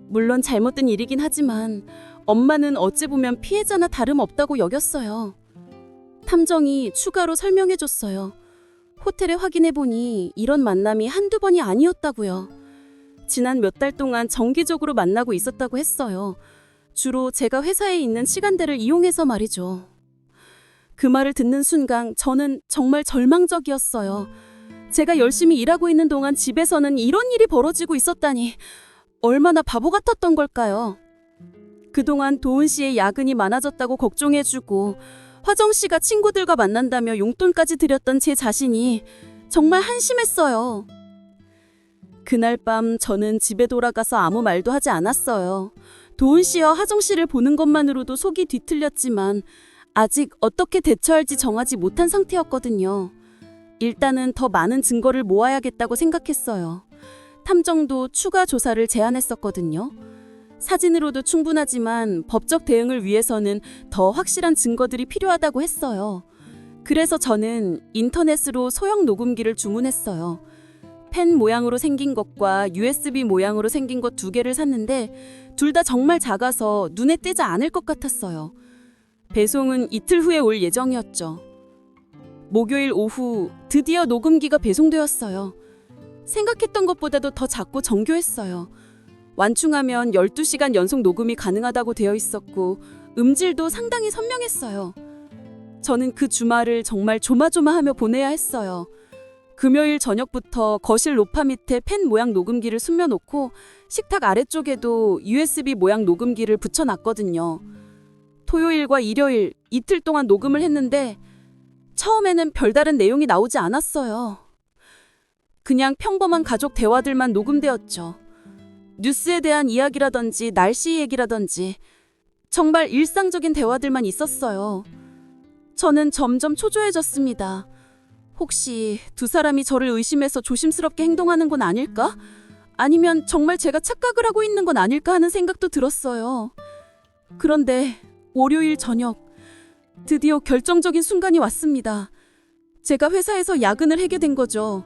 [SPEAKER 3] 물론 잘못된 일이긴 하지만 엄마는 어찌 보면 피해자나 다름없다고 여겼어요. 탐정이 추가로 설명해줬어요. 호텔에 확인해보니 이런 만남이 한두 번이 아니었다고요. 지난 몇 달 동안 정기적으로 만나고 있었다고 했어요. 주로 제가 회사에 있는 시간대를 이용해서 말이죠. 그 말을 듣는 순간 저는 정말 절망적이었어요. 제가 열심히 일하고 있는 동안 집에서는 이런 일이 벌어지고 있었다니 얼마나 바보 같았던 걸까요? 그동안 도은 씨의 야근이 많아졌다고 걱정해주고 화정 씨가 친구들과 만난다며 용돈까지 드렸던 제 자신이 정말 한심했어요. 그날 밤 저는 집에 돌아가서 아무 말도 하지 않았어요. 도은 씨와 화정 씨를 보는 것만으로도 속이 뒤틀렸지만 아직 어떻게 대처할지 정하지 못한 상태였거든요. 일단은 더 많은 증거를 모아야겠다고 생각했어요. 탐정도 추가 조사를 제안했었거든요.
[SPEAKER 4] 사진으로도 충분하지만 법적 대응을 위해서는 더 확실한 증거들이 필요하다고 했어요. 그래서 저는 인터넷으로 소형 녹음기를 주문했어요. 펜 모양으로 생긴 것과 USB 모양으로 생긴 것 두 개를 샀는데 둘 다 정말 작아서 눈에 띄지 않을 것 같았어요. 배송은 이틀 후에 올 예정이었죠. 목요일 오후 드디어 녹음기가 배송되었어요. 생각했던 것보다도 더 작고 정교했어요. 완충하면 12시간 연속 녹음이 가능하다고 되어 있었고 음질도 상당히 선명했어요. 저는 그 주말을 정말 조마조마하며 보내야 했어요. 금요일 저녁부터 거실 로파 밑에 펜 모양 녹음기를 숨겨놓고 식탁 아래쪽에도 USB 모양 녹음기를 붙여놨거든요. 토요일과 일요일 이틀 동안 녹음을 했는데 처음에는 별다른 내용이 나오지 않았어요. 그냥 평범한 가족 대화들만 녹음되었죠. 뉴스에 대한 이야기라든지 날씨 얘기라든지 정말 일상적인 대화들만 있었어요. 저는 점점 초조해졌습니다. 혹시 두 사람이 저를 의심해서 조심스럽게 행동하는 건 아닐까? 아니면 정말 제가 착각을 하고 있는 건 아닐까 하는 생각도 들었어요. 그런데 월요일 저녁 드디어 결정적인 순간이 왔습니다. 제가 회사에서 야근을 하게 된 거죠.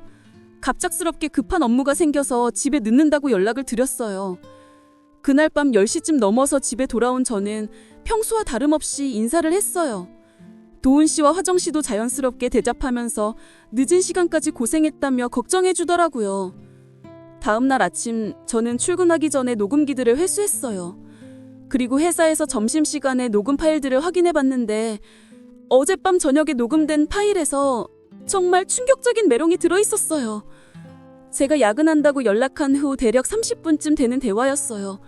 [SPEAKER 4] 갑작스럽게 급한 업무가 생겨서 집에 늦는다고 연락을 드렸어요. 그날 밤 10시쯤 넘어서 집에 돌아온 저는 평소와 다름없이 인사를 했어요. 도은 씨와 화정 씨도 자연스럽게 대답하면서 늦은 시간까지 고생했다며 걱정해 주더라고요. 다음 날 아침 저는 출근하기 전에 녹음기들을 회수했어요. 그리고 회사에서 점심시간에 녹음 파일들을 확인해 봤는데 어젯밤 저녁에 녹음된 파일에서 정말 충격적인 내용이 들어있었어요. 제가 야근한다고 연락한 후 대략 30분쯤 되는 대화였어요.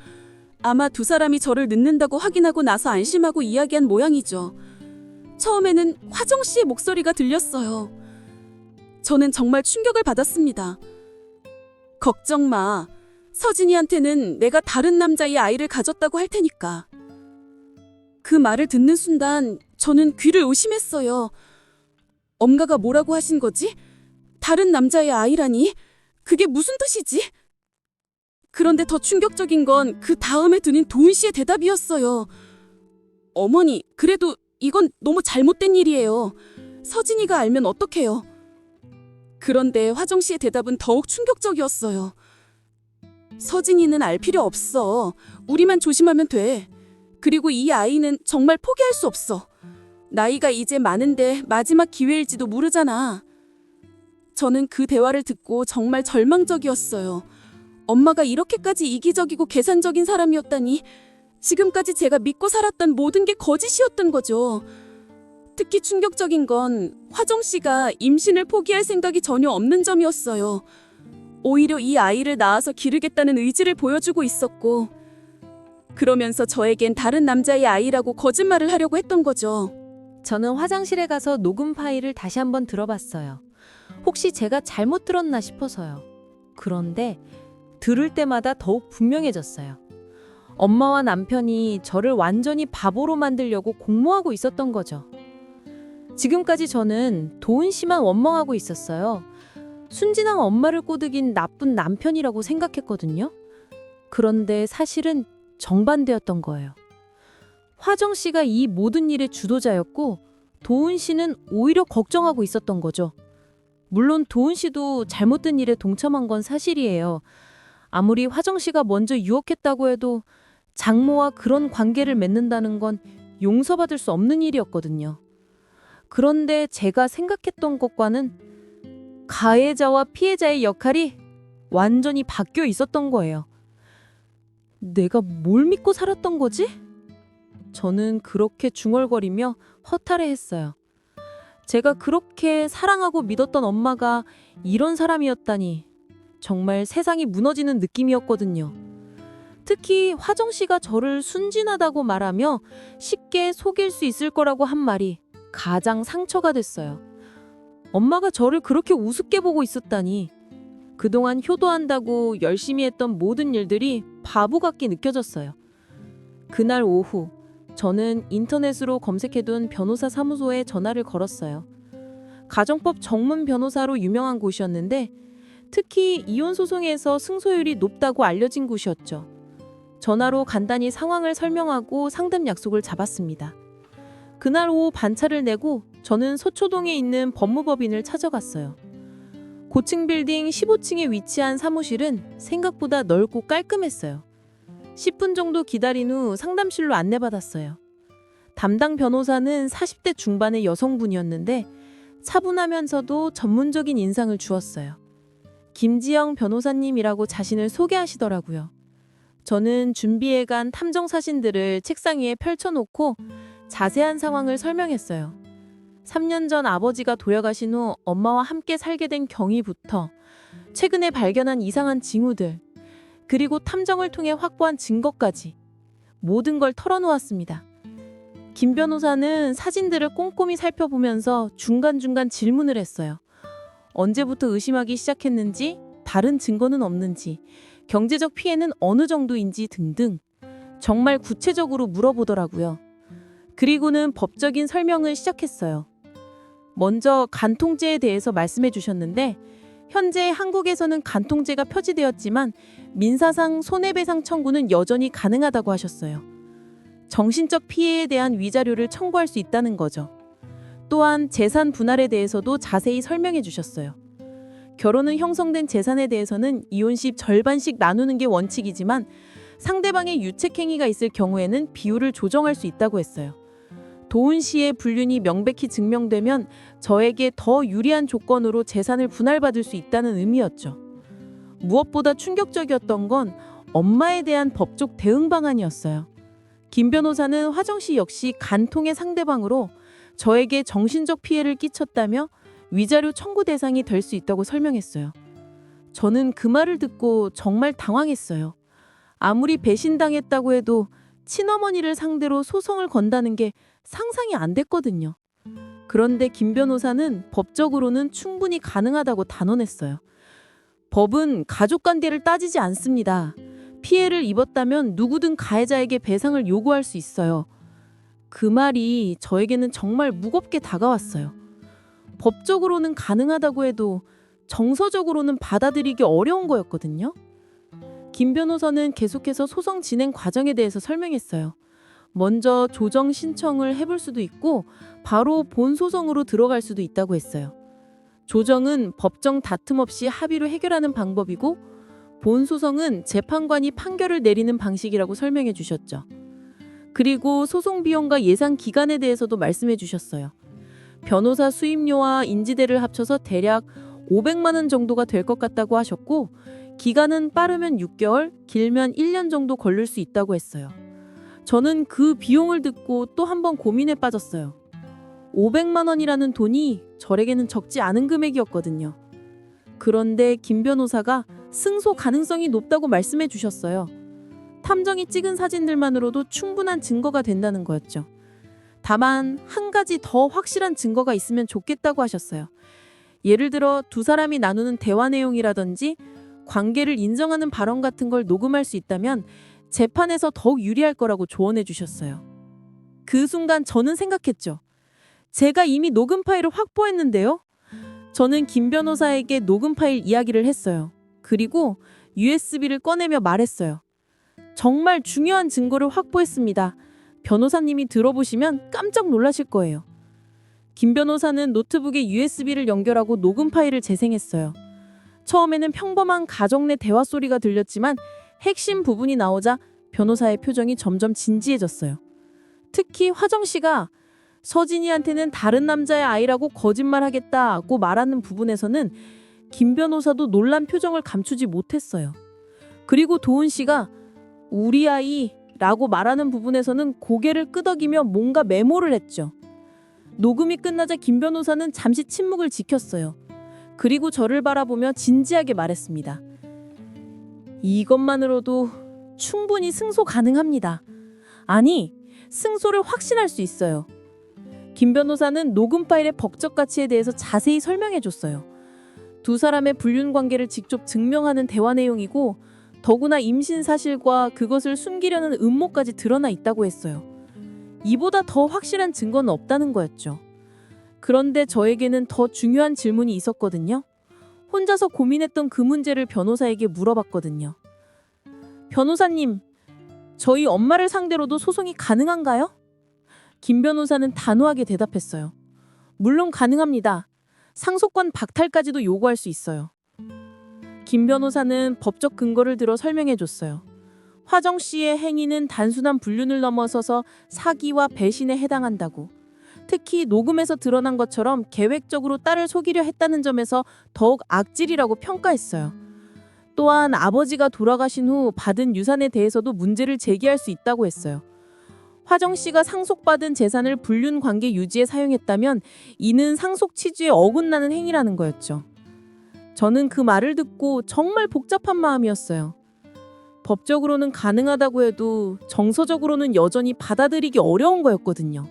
[SPEAKER 4] 아마 두 사람이 저를 늦는다고 확인하고 나서 안심하고 이야기한 모양이죠. 처음에는 화정 씨의 목소리가 들렸어요. 저는 정말 충격을 받았습니다. 걱정 마. 서진이한테는 내가 다른 남자의 아이를 가졌다고 할 테니까. 그 말을 듣는 순간 저는 귀를 의심했어요. 엄가가 뭐라고 하신 거지? 다른 남자의 아이라니? 그게 무슨 뜻이지? 그런데 더 충격적인 건 그 다음에 드린 도은 씨의 대답이었어요. 어머니, 그래도 이건 너무 잘못된 일이에요. 서진이가 알면 어떡해요? 그런데 화정 씨의 대답은 더욱 충격적이었어요. 서진이는 알 필요 없어. 우리만 조심하면 돼. 그리고 이 아이는 정말 포기할 수 없어. 나이가 이제 많은데 마지막 기회일지도 모르잖아. 저는 그 대화를 듣고 정말 절망적이었어요. 엄마가 이렇게까지 이기적이고 계산적인 사람이었다니. 지금까지 제가 믿고 살았던 모든 게 거짓이었던 거죠. 특히 충격적인 건 화정 씨가 임신을 포기할 생각이 전혀 없는 점이었어요. 오히려 이 아이를 낳아서 기르겠다는 의지를 보여주고 있었고, 그러면서 저에겐 다른 남자의 아이라고 거짓말을 하려고 했던 거죠.
[SPEAKER 5] 저는 화장실에 가서 녹음 파일을 다시 한번 들어봤어요. 혹시 제가 잘못 들었나 싶어서요. 그런데 들을 때마다 더욱 분명해졌어요. 엄마와 남편이 저를 완전히 바보로 만들려고 공모하고 있었던 거죠. 지금까지 저는 도은 씨만 원망하고 있었어요. 순진한 엄마를 꼬드긴 나쁜 남편이라고 생각했거든요. 그런데 사실은 정반대였던 거예요. 화정 씨가 이 모든 일의 주도자였고 도은 씨는 오히려 걱정하고 있었던 거죠. 물론 도은 씨도 잘못된 일에 동참한 건 사실이에요. 아무리 화정 씨가 먼저 유혹했다고 해도 장모와 그런 관계를 맺는다는 건 용서받을 수 없는 일이었거든요. 그런데 제가 생각했던 것과는 가해자와 피해자의 역할이 완전히 바뀌어 있었던 거예요. 내가 뭘 믿고 살았던 거지? 저는 그렇게 중얼거리며 허탈해했어요. 제가 그렇게 사랑하고 믿었던 엄마가 이런 사람이었다니 정말 세상이 무너지는 느낌이었거든요. 특히 화정 씨가 저를 순진하다고 말하며 쉽게 속일 수 있을 거라고 한 말이 가장 상처가 됐어요. 엄마가 저를 그렇게 우습게 보고 있었다니. 그동안 효도한다고 열심히 했던 모든 일들이 바보 같게 느껴졌어요. 그날 오후 저는 인터넷으로 검색해둔 변호사 사무소에 전화를 걸었어요. 가정법 전문 변호사로 유명한 곳이었는데 특히 이혼 소송에서 승소율이 높다고 알려진 곳이었죠. 전화로 간단히 상황을 설명하고 상담 약속을 잡았습니다. 그날 오후 반차를 내고 저는 서초동에 있는 법무법인을 찾아갔어요. 고층 빌딩 15층에 위치한 사무실은 생각보다 넓고 깔끔했어요. 10분 정도 기다린 후 상담실로 안내받았어요. 담당 변호사는 40대 중반의 여성분이었는데 차분하면서도 전문적인 인상을 주었어요. 김지영 변호사님이라고 자신을 소개하시더라고요. 저는 준비해간 탐정 사진들을 책상 위에 펼쳐놓고 자세한 상황을 설명했어요. 3년 전 아버지가 돌아가신 후 엄마와 함께 살게 된 경위부터 최근에 발견한 이상한 징후들, 그리고 탐정을 통해 확보한 증거까지 모든 걸 털어놓았습니다. 김 변호사는 사진들을 꼼꼼히 살펴보면서 중간중간 질문을 했어요. 언제부터 의심하기 시작했는지, 다른 증거는 없는지, 경제적 피해는 어느 정도인지 등등 정말 구체적으로 물어보더라고요. 그리고는 법적인 설명을 시작했어요. 먼저 간통죄에 대해서 말씀해 주셨는데 현재 한국에서는 간통죄가 표지되었지만 민사상 손해배상 청구는 여전히 가능하다고 하셨어요. 정신적 피해에 대한 위자료를 청구할 수 있다는 거죠. 또한 재산 분할에 대해서도 자세히 설명해 주셨어요. 결혼은 형성된 재산에 대해서는 이혼 시 절반씩 나누는 게 원칙이지만 상대방의 유책행위가 있을 경우에는 비율을 조정할 수 있다고 했어요. 도훈 씨의 불륜이 명백히 증명되면 저에게 더 유리한 조건으로 재산을 분할받을 수 있다는 의미였죠. 무엇보다 충격적이었던 건 엄마에 대한 법적 대응 방안이었어요. 김 변호사는 화정 씨 역시 간통의 상대방으로 저에게 정신적 피해를 끼쳤다며 위자료 청구 대상이 될 수 있다고 설명했어요. 저는 그 말을 듣고 정말 당황했어요. 아무리 배신당했다고 해도 친어머니를 상대로 소송을 건다는 게 상상이 안 됐거든요. 그런데 김 변호사는 법적으로는 충분히 가능하다고 단언했어요. 법은 가족관계를 따지지 않습니다. 피해를 입었다면 누구든 가해자에게 배상을 요구할 수 있어요. 그 말이 저에게는 정말 무겁게 다가왔어요. 법적으로는 가능하다고 해도 정서적으로는 받아들이기 어려운 거였거든요. 김 변호사는 계속해서 소송 진행 과정에 대해서 설명했어요. 먼저 조정 신청을 해볼 수도 있고 바로 본 소송으로 들어갈 수도 있다고 했어요. 조정은 법정 다툼 없이 합의로 해결하는 방법이고 본 소송은 재판관이 판결을 내리는 방식이라고 설명해 주셨죠. 그리고 소송 비용과 예상 기간에 대해서도 말씀해 주셨어요. 변호사 수임료와 인지대를 합쳐서 대략 500만 원 정도가 될 것 같다고 하셨고 기간은 빠르면 6개월, 길면 1년 정도 걸릴 수 있다고 했어요. 저는 그 비용을 듣고 또 한 번 고민에 빠졌어요. 500만 원이라는 돈이 저에게는 적지 않은 금액이었거든요. 그런데 김 변호사가 승소 가능성이 높다고 말씀해 주셨어요. 탐정이 찍은 사진들만으로도 충분한 증거가 된다는 거였죠. 다만 한 가지 더 확실한 증거가 있으면 좋겠다고 하셨어요. 예를 들어 두 사람이 나누는 대화 내용이라든지 관계를 인정하는 발언 같은 걸 녹음할 수 있다면 재판에서 더욱 유리할 거라고 조언해 주셨어요. 그 순간 저는 생각했죠. 제가 이미 녹음 파일을 확보했는데요. 저는 김 변호사에게 녹음 파일 이야기를 했어요. 그리고 USB를 꺼내며 말했어요. 정말 중요한 증거를 확보했습니다. 변호사님이 들어보시면 깜짝 놀라실 거예요. 김 변호사는 노트북에 USB를 연결하고 녹음 파일을 재생했어요. 처음에는 평범한 가정 내 대화 소리가 들렸지만 핵심 부분이 나오자 변호사의 표정이 점점 진지해졌어요. 특히 화정 씨가 서진이한테는 다른 남자의 아이라고 거짓말하겠다고 말하는 부분에서는 김 변호사도 놀란 표정을 감추지 못했어요. 그리고 도훈 씨가 우리 아이라고 말하는 부분에서는 고개를 끄덕이며 뭔가 메모를 했죠. 녹음이 끝나자 김 변호사는 잠시 침묵을 지켰어요. 그리고 저를 바라보며 진지하게 말했습니다. 이것만으로도 충분히 승소 가능합니다. 아니, 승소를 확신할 수 있어요. 김 변호사는 녹음 파일의 법적 가치에 대해서 자세히 설명해 줬어요. 두 사람의 불륜 관계를 직접 증명하는 대화 내용이고 더구나 임신 사실과 그것을 숨기려는 음모까지 드러나 있다고 했어요. 이보다 더 확실한 증거는 없다는 거였죠. 그런데 저에게는 더 중요한 질문이 있었거든요. 혼자서 고민했던 그 문제를 변호사에게 물어봤거든요. 변호사님,
[SPEAKER 1] 저희 엄마를 상대로도 소송이 가능한가요? 김 변호사는 단호하게 대답했어요. 물론 가능합니다. 상속권 박탈까지도 요구할 수 있어요. 김 변호사는 법적 근거를 들어 설명해 줬어요. 화정 씨의 행위는 단순한 불륜을 넘어서서 사기와 배신에 해당한다고. 특히 녹음에서 드러난 것처럼 계획적으로 딸을 속이려 했다는 점에서 더욱 악질이라고 평가했어요. 또한 아버지가 돌아가신 후 받은 유산에 대해서도 문제를 제기할 수 있다고 했어요. 화정 씨가 상속받은 재산을 불륜 관계 유지에 사용했다면 이는 상속 취지에 어긋나는 행위라는 거였죠. 저는 그 말을 듣고 정말 복잡한 마음이었어요. 법적으로는 가능하다고 해도 정서적으로는 여전히 받아들이기 어려운 거였거든요.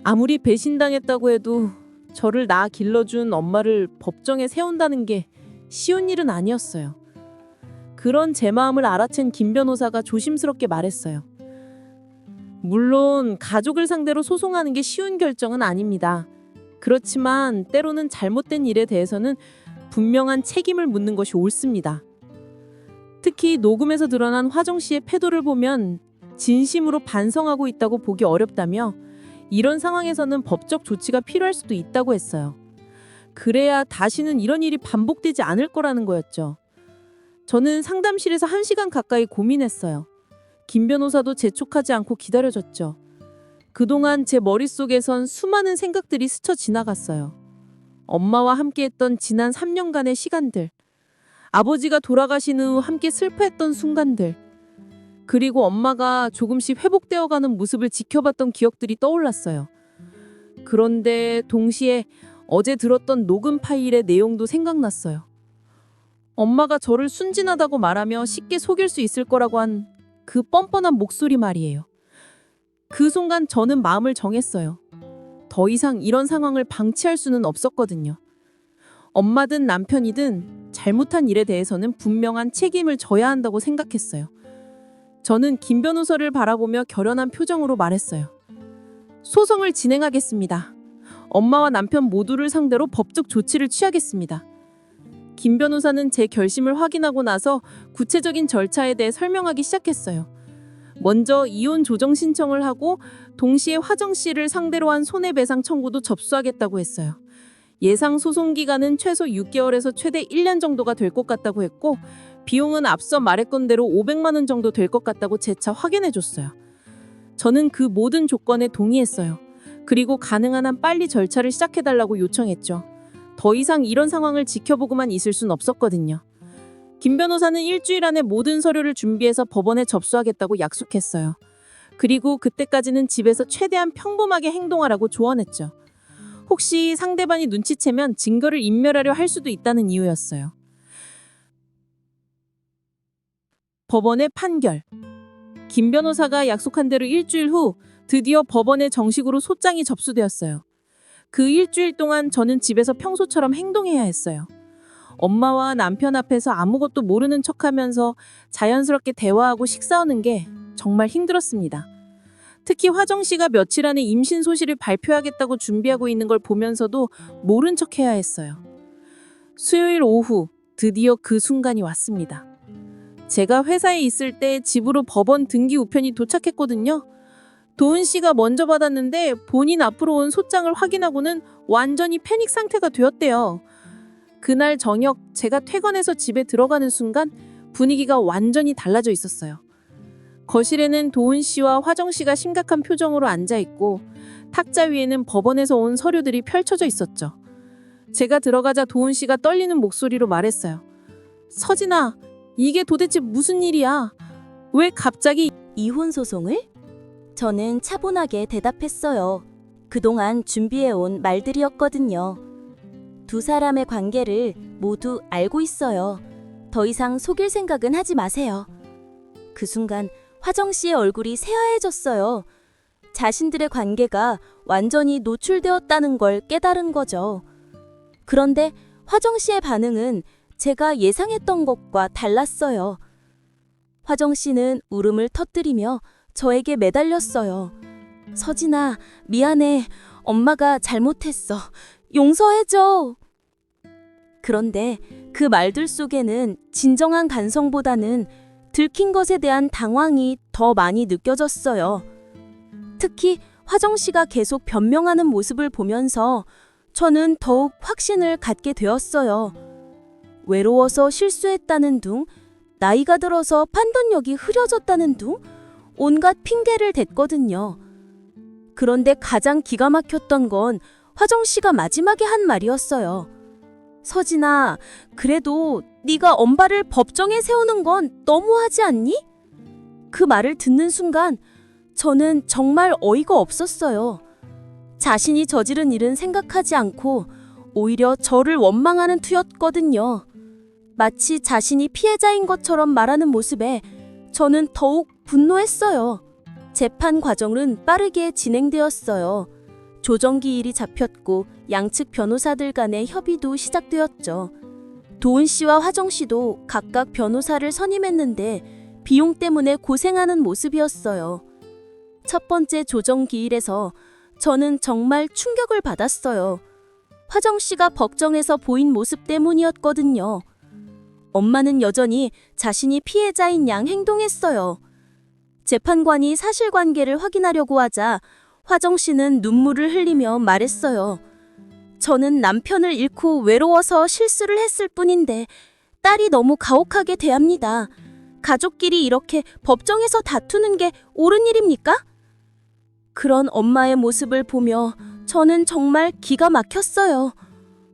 [SPEAKER 1] 아무리 배신당했다고 해도 저를 낳아 길러준 엄마를 법정에 세운다는 게 쉬운 일은 아니었어요. 그런 제 마음을 알아챈 김 변호사가 조심스럽게 말했어요. 물론 가족을 상대로 소송하는 게 쉬운 결정은 아닙니다. 그렇지만 때로는 잘못된 일에 대해서는 분명한 책임을 묻는 것이 옳습니다. 특히 녹음에서 드러난 화정 씨의 패도를 보면 진심으로 반성하고 있다고 보기 어렵다며 이런 상황에서는 법적 조치가 필요할 수도 있다고 했어요. 그래야 다시는 이런 일이 반복되지 않을 거라는 거였죠. 저는 상담실에서 1시간 가까이 고민했어요. 김 변호사도 재촉하지 않고 기다려줬죠. 그동안 제 머릿속에선 수많은 생각들이 스쳐 지나갔어요. 엄마와 함께했던 지난 3년간의 시간들, 아버지가 돌아가신 후 함께 슬퍼했던 순간들, 그리고 엄마가 조금씩 회복되어가는 모습을 지켜봤던 기억들이 떠올랐어요. 그런데 동시에 어제 들었던 녹음 파일의 내용도 생각났어요. 엄마가 저를 순진하다고 말하며 쉽게 속일 수 있을 거라고 한 그 뻔뻔한 목소리 말이에요. 그 순간 저는 마음을 정했어요. 더 이상 이런 상황을 방치할 수는 없었거든요. 엄마든 남편이든 잘못한 일에 대해서는 분명한 책임을 져야 한다고 생각했어요. 저는 김 변호사를 바라보며 결연한 표정으로 말했어요. 소송을 진행하겠습니다. 엄마와 남편 모두를 상대로 법적 조치를 취하겠습니다. 김 변호사는 제 결심을 확인하고 나서 구체적인 절차에 대해 설명하기 시작했어요. 먼저 이혼 조정 신청을 하고 동시에 화정 씨를 상대로 한 손해배상 청구도 접수하겠다고 했어요. 예상 소송 기간은 최소 6개월에서 최대 1년 정도가 될 것 같다고 했고 비용은 앞서 말했건 대로 500만 원 정도 될 것 같다고 재차 확인해 줬어요. 저는 그 모든 조건에 동의했어요. 그리고 가능한 한 빨리 절차를 시작해달라고 요청했죠. 더 이상 이런 상황을 지켜보고만 있을 순 없었거든요. 김 변호사는 일주일 안에 모든 서류를 준비해서 법원에 접수하겠다고 약속했어요. 그리고 그때까지는 집에서 최대한 평범하게 행동하라고 조언했죠. 혹시 상대방이 눈치채면 증거를 인멸하려 할 수도 있다는 이유였어요. 법원의 판결. 김 변호사가 약속한 대로 일주일 후 드디어 법원에 정식으로 소장이 접수되었어요. 그 일주일 동안 저는 집에서 평소처럼 행동해야 했어요. 엄마와 남편 앞에서 아무것도 모르는 척하면서 자연스럽게 대화하고 식사하는 게 정말 힘들었습니다. 특히 화정 씨가 며칠 안에 임신 소식을 발표하겠다고 준비하고 있는 걸 보면서도 모른 척해야 했어요. 수요일 오후 드디어 그 순간이 왔습니다. 제가 회사에 있을 때 집으로 법원 등기 우편이 도착했거든요. 도은 씨가 먼저 받았는데 본인 앞으로 온 소장을 확인하고는 완전히 패닉 상태가 되었대요. 그날 저녁 제가 퇴근해서 집에 들어가는 순간 분위기가 완전히 달라져 있었어요. 거실에는 도은 씨와 화정 씨가 심각한 표정으로 앉아 있고 탁자 위에는 법원에서 온 서류들이 펼쳐져 있었죠. 제가 들어가자 도은 씨가 떨리는 목소리로 말했어요. 서진아, 이게 도대체 무슨 일이야? 왜 갑자기
[SPEAKER 6] 이혼 소송을? 저는 차분하게 대답했어요. 그동안 준비해온 말들이었거든요. 두 사람의 관계를 모두 알고 있어요. 더 이상 속일 생각은 하지 마세요. 그 순간 화정 씨의 얼굴이 새하얘졌어요. 자신들의 관계가 완전히 노출되었다는 걸 깨달은 거죠. 그런데 화정 씨의 반응은 제가 예상했던 것과 달랐어요. 화정 씨는 울음을 터뜨리며 저에게 매달렸어요. 서진아, 미안해. 엄마가 잘못했어. 용서해줘. 그런데 그 말들 속에는 진정한 간성보다는 들킨 것에 대한 당황이 더 많이 느껴졌어요. 특히 화정 씨가 계속 변명하는 모습을 보면서 저는 더욱 확신을 갖게 되었어요. 외로워서 실수했다는 둥, 나이가 들어서 판단력이 흐려졌다는 둥, 온갖 핑계를 댔거든요. 그런데 가장 기가 막혔던 건 화정 씨가 마지막에 한 말이었어요. 서진아, 그래도 네가 엄발을 법정에 세우는 건 너무하지 않니? 그 말을 듣는 순간 저는 정말 어이가 없었어요. 자신이 저지른 일은 생각하지 않고 오히려 저를 원망하는 투였거든요. 마치 자신이 피해자인 것처럼 말하는 모습에 저는 더욱 분노했어요. 재판 과정은 빠르게 진행되었어요. 조정기일이 잡혔고 양측 변호사들 간의 협의도 시작되었죠. 도은 씨와 화정 씨도 각각 변호사를 선임했는데 비용 때문에 고생하는 모습이었어요. 첫 번째 조정기일에서 저는 정말 충격을 받았어요. 화정 씨가 법정에서 보인 모습 때문이었거든요. 엄마는 여전히 자신이 피해자인 양 행동했어요. 재판관이 사실관계를 확인하려고 하자 화정 씨는 눈물을 흘리며 말했어요. 저는 남편을 잃고 외로워서 실수를 했을 뿐인데 딸이 너무 가혹하게 대합니다. 가족끼리 이렇게 법정에서 다투는 게 옳은 일입니까? 그런 엄마의 모습을 보며 저는 정말 기가 막혔어요.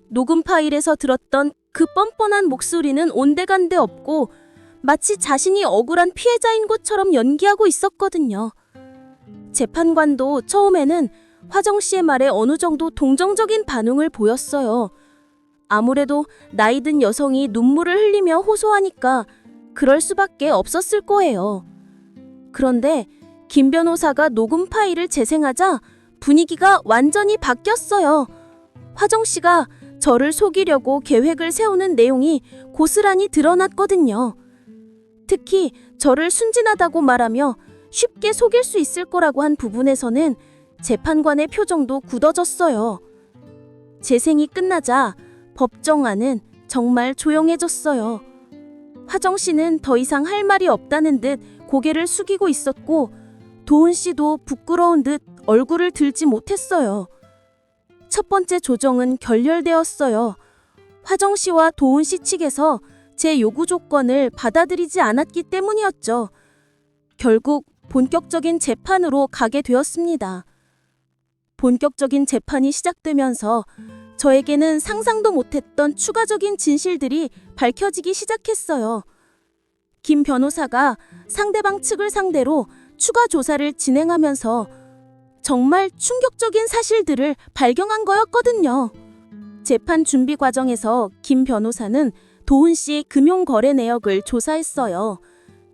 [SPEAKER 6] 녹음 파일에서 들었던 그 뻔뻔한 목소리는 온데간데 없고 마치 자신이 억울한 피해자인 것처럼 연기하고 있었거든요. 재판관도 처음에는 화정 씨의 말에 어느 정도 동정적인 반응을 보였어요. 아무래도 나이 든 여성이 눈물을 흘리며 호소하니까 그럴 수밖에 없었을 거예요. 그런데 김 변호사가 녹음 파일을 재생하자 분위기가 완전히 바뀌었어요. 화정 씨가 저를 속이려고 계획을 세우는 내용이 고스란히 드러났거든요. 특히 저를 순진하다고 말하며 쉽게 속일 수 있을 거라고 한 부분에서는 재판관의 표정도 굳어졌어요. 재생이 끝나자 법정 안은 정말 조용해졌어요. 화정 씨는 더 이상 할 말이 없다는 듯 고개를 숙이고 있었고 도은 씨도 부끄러운 듯 얼굴을 들지 못했어요. 첫 번째 조정은 결렬되었어요. 화정 씨와 도은 씨 측에서 제 요구 조건을 받아들이지 않았기 때문이었죠. 결국 본격적인 재판으로 가게 되었습니다. 본격적인 재판이 시작되면서 저에게는 상상도 못했던 추가적인 진실들이 밝혀지기 시작했어요. 김 변호사가 상대방 측을 상대로 추가 조사를 진행하면서 정말 충격적인 사실들을 발견한 거였거든요. 재판 준비 과정에서 김 변호사는 도은 씨의 금융거래 내역을 조사했어요.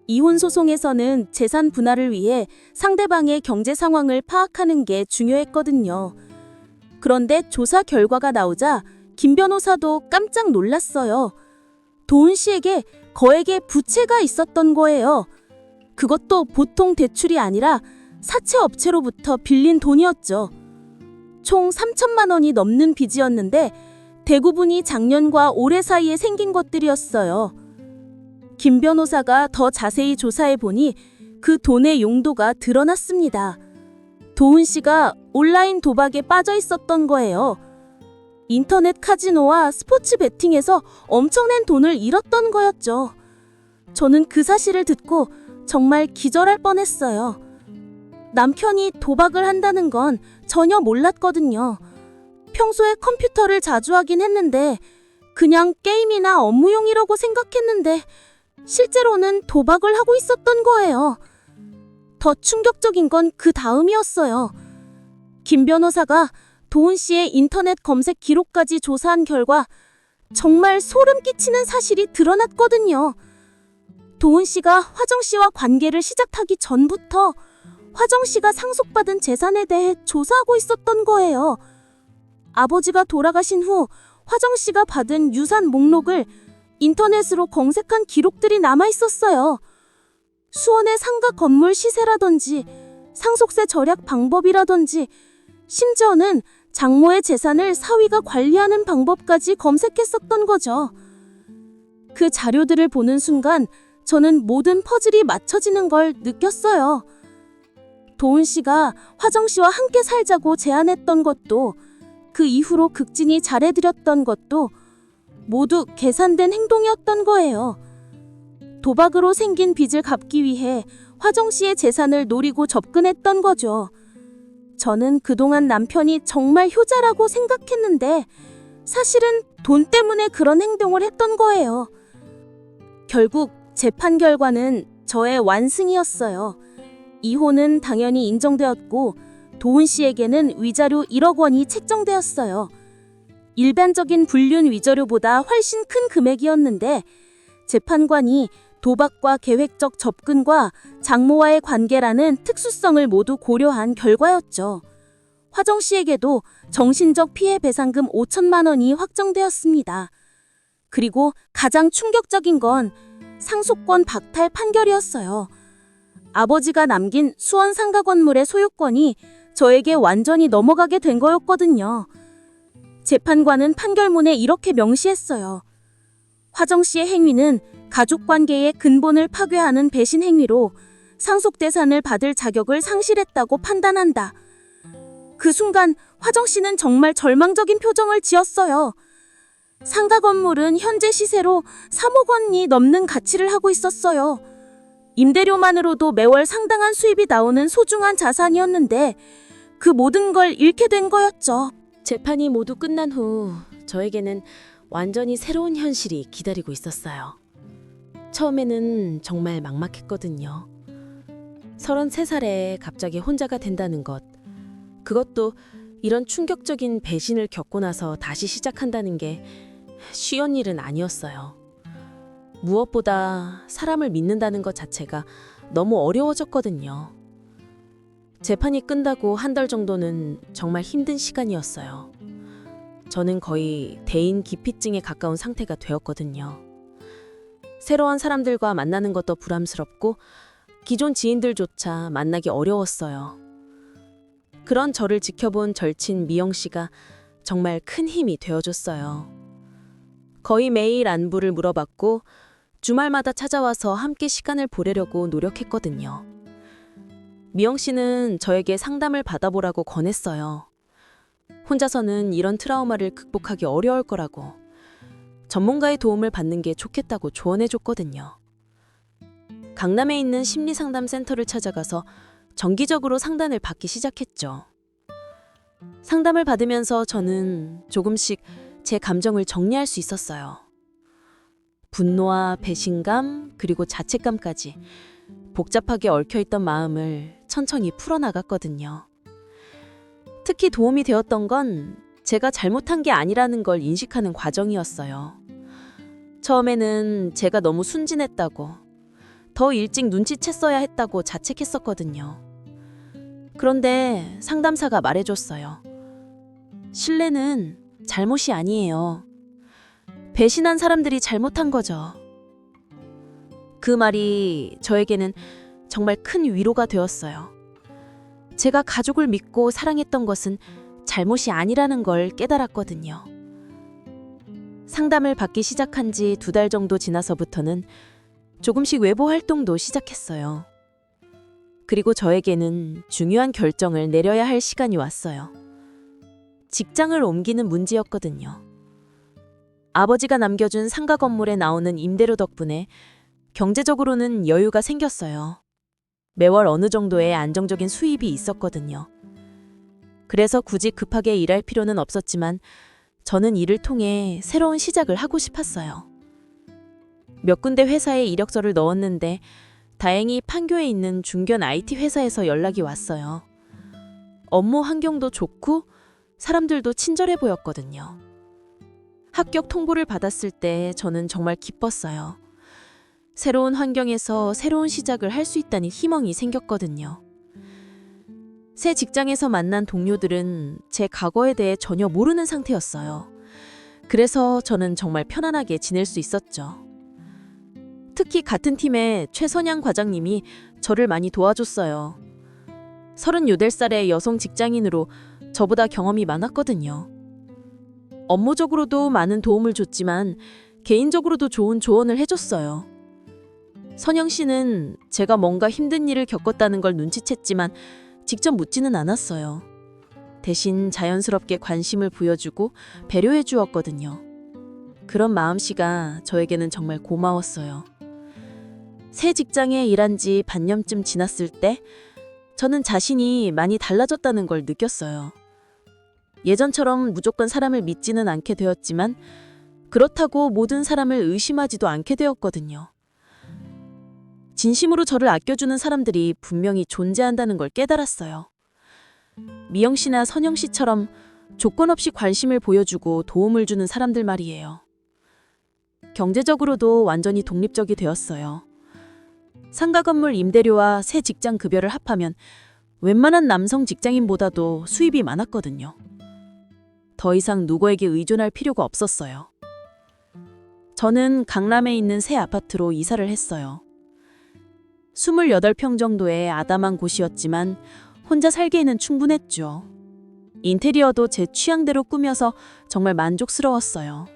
[SPEAKER 6] 이혼 소송에서는 재산 분할을 위해 상대방의 경제 상황을 파악하는 게 중요했거든요. 그런데 조사 결과가 나오자 김 변호사도 깜짝 놀랐어요. 도은 씨에게 거액의 부채가 있었던 거예요. 그것도 보통 대출이 아니라 사채 업체로부터 빌린 돈이었죠. 총 3천만 원이 넘는 빚이었는데 대부분이 작년과 올해 사이에 생긴 것들이었어요. 김 변호사가 더 자세히 조사해 보니 그 돈의 용도가 드러났습니다. 도은 씨가 온라인 도박에 빠져 있었던 거예요. 인터넷 카지노와 스포츠 베팅에서 엄청난 돈을 잃었던 거였죠. 저는 그 사실을 듣고 정말 기절할 뻔했어요. 남편이 도박을 한다는 건 전혀 몰랐거든요. 평소에 컴퓨터를 자주 하긴 했는데 그냥 게임이나 업무용이라고 생각했는데 실제로는 도박을 하고 있었던 거예요. 더 충격적인 건 그 다음이었어요. 김 변호사가 도은 씨의 인터넷 검색 기록까지 조사한 결과 정말 소름 끼치는 사실이 드러났거든요. 도은 씨가 화정 씨와 관계를 시작하기 전부터 화정 씨가 상속받은 재산에 대해 조사하고 있었던 거예요. 아버지가 돌아가신 후 화정 씨가 받은 유산 목록을 인터넷으로 검색한 기록들이 남아 있었어요. 수원의 상가 건물 시세라든지 상속세 절약 방법이라든지 심지어는 장모의 재산을 사위가 관리하는 방법까지 검색했었던 거죠. 그 자료들을 보는 순간 저는 모든 퍼즐이 맞춰지는 걸 느꼈어요. 도훈 씨가 화정 씨와 함께 살자고 제안했던 것도, 그 이후로 극진히 잘해드렸던 것도 모두 계산된 행동이었던 거예요. 도박으로 생긴 빚을 갚기 위해 화정 씨의 재산을 노리고 접근했던 거죠. 저는 그동안 남편이 정말 효자라고 생각했는데 사실은 돈 때문에 그런 행동을 했던 거예요. 결국 재판 결과는 저의 완승이었어요. 이혼은 당연히 인정되었고 도훈 씨에게는 위자료 1억 원이 책정되었어요. 일반적인 불륜 위자료보다 훨씬 큰 금액이었는데 재판관이 도박과 계획적 접근과 장모와의 관계라는 특수성을 모두 고려한 결과였죠. 화정 씨에게도 정신적 피해 배상금 5천만 원이 확정되었습니다. 그리고 가장 충격적인 건 상속권 박탈 판결이었어요. 아버지가 남긴 수원 상가 건물의 소유권이 저에게 완전히 넘어가게 된 거였거든요. 재판관은 판결문에 이렇게 명시했어요. 화정 씨의 행위는 가족관계의 근본을 파괴하는 배신 행위로 상속재산을 받을 자격을 상실했다고 판단한다. 그 순간 화정 씨는 정말 절망적인 표정을 지었어요. 상가 건물은 현재 시세로 3억 원이 넘는 가치를 하고 있었어요. 임대료만으로도 매월 상당한 수입이 나오는 소중한 자산이었는데 그 모든 걸 잃게 된 거였죠.
[SPEAKER 3] 재판이 모두 끝난 후 저에게는 완전히 새로운 현실이 기다리고 있었어요. 처음에는 정말 막막했거든요. 33살에 갑자기 혼자가 된다는 것, 그것도 이런 충격적인 배신을 겪고 나서 다시 시작한다는 게 쉬운 일은 아니었어요. 무엇보다 사람을 믿는다는 것 자체가 너무 어려워졌거든요. 재판이 끝나고 한 달 정도는 정말 힘든 시간이었어요. 저는 거의 대인 기피증에 가까운 상태가 되었거든요. 새로운 사람들과 만나는 것도 부담스럽고 기존 지인들조차 만나기 어려웠어요. 그런 저를 지켜본 절친 미영 씨가 정말 큰 힘이 되어줬어요. 거의 매일 안부를 물어봤고 주말마다 찾아와서 함께 시간을 보내려고 노력했거든요. 미영 씨는 저에게 상담을 받아보라고 권했어요. 혼자서는 이런 트라우마를 극복하기 어려울 거라고, 전문가의 도움을 받는 게 좋겠다고 조언해줬거든요. 강남에 있는 심리상담센터를 찾아가서 정기적으로 상담을 받기 시작했죠. 상담을 받으면서 저는 조금씩 제 감정을 정리할 수 있었어요. 분노와 배신감, 그리고 자책감까지 복잡하게 얽혀있던 마음을 천천히 풀어나갔거든요. 특히 도움이 되었던 건 제가 잘못한 게 아니라는 걸 인식하는 과정이었어요. 처음에는 제가 너무 순진했다고, 더 일찍 눈치챘어야 했다고 자책했었거든요. 그런데 상담사가 말해줬어요. 신뢰는 잘못이 아니에요. 배신한 사람들이 잘못한 거죠. 그 말이 저에게는 정말 큰 위로가 되었어요. 제가 가족을 믿고 사랑했던 것은 잘못이 아니라는 걸 깨달았거든요. 상담을 받기 시작한 지 2달 정도 지나서부터는 조금씩 외부 활동도 시작했어요. 그리고 저에게는 중요한 결정을 내려야 할 시간이 왔어요. 직장을 옮기는 문제였거든요. 아버지가 남겨준 상가 건물에 나오는 임대료 덕분에 경제적으로는 여유가 생겼어요. 매월 어느 정도의 안정적인 수입이 있었거든요. 그래서 굳이 급하게 일할 필요는 없었지만 저는 이를 통해 새로운 시작을 하고 싶었어요. 몇 군데 회사에 이력서를 넣었는데 다행히 판교에 있는 중견 IT 회사에서 연락이 왔어요. 업무 환경도 좋고 사람들도 친절해 보였거든요. 합격 통보를 받았을 때 저는 정말 기뻤어요. 새로운 환경에서 새로운 시작을 할 수 있다는 희망이 생겼거든요. 새 직장에서 만난 동료들은 제 과거에 대해 전혀 모르는 상태였어요. 그래서 저는 정말 편안하게 지낼 수 있었죠. 특히 같은 팀의 최선양 과장님이 저를 많이 도와줬어요. 38살의 여성 직장인으로 저보다 경험이 많았거든요. 업무적으로도 많은 도움을 줬지만 개인적으로도 좋은 조언을 해줬어요.
[SPEAKER 6] 선영 씨는 제가 뭔가 힘든 일을 겪었다는 걸 눈치챘지만 직접 묻지는 않았어요. 대신 자연스럽게 관심을 보여주고 배려해 주었거든요. 그런 마음씨가 저에게는 정말 고마웠어요. 새 직장에 일한 지 반년쯤 지났을 때 저는 자신이 많이 달라졌다는 걸 느꼈어요. 예전처럼 무조건 사람을 믿지는 않게 되었지만 그렇다고 모든 사람을 의심하지도 않게 되었거든요. 진심으로 저를 아껴주는 사람들이 분명히 존재한다는 걸 깨달았어요. 미영 씨나 선영 씨처럼 조건 없이 관심을 보여주고 도움을 주는 사람들 말이에요. 경제적으로도 완전히 독립적이 되었어요. 상가 건물 임대료와 새 직장 급여를 합하면 웬만한 남성 직장인보다도 수입이 많았거든요. 더 이상 누구에게 의존할 필요가 없었어요. 저는 강남에 있는 새 아파트로 이사를 했어요. 28평 정도의 아담한 곳이었지만 혼자 살기에는 충분했죠. 인테리어도 제 취향대로 꾸며서 정말 만족스러웠어요.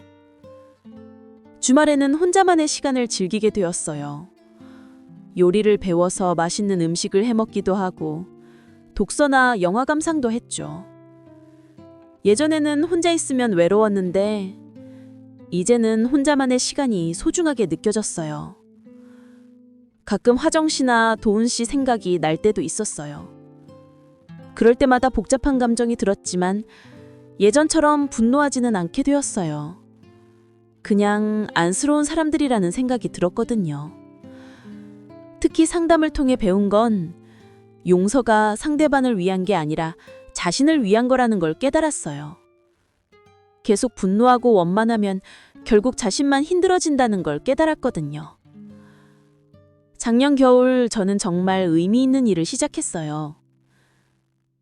[SPEAKER 6] 주말에는 혼자만의 시간을 즐기게 되었어요. 요리를 배워서 맛있는 음식을 해먹기도 하고 독서나 영화 감상도 했죠. 예전에는 혼자 있으면 외로웠는데 이제는 혼자만의 시간이 소중하게 느껴졌어요. 가끔 화정 씨나 도훈 씨 생각이 날 때도 있었어요. 그럴 때마다 복잡한 감정이 들었지만 예전처럼 분노하지는 않게 되었어요. 그냥 안쓰러운 사람들이라는 생각이 들었거든요. 특히 상담을 통해 배운 건 용서가 상대방을 위한 게 아니라 자신을 위한 거라는 걸 깨달았어요. 계속 분노하고 원만하면 결국 자신만 힘들어진다는 걸 깨달았거든요. 작년 겨울 저는 정말 의미 있는 일을 시작했어요.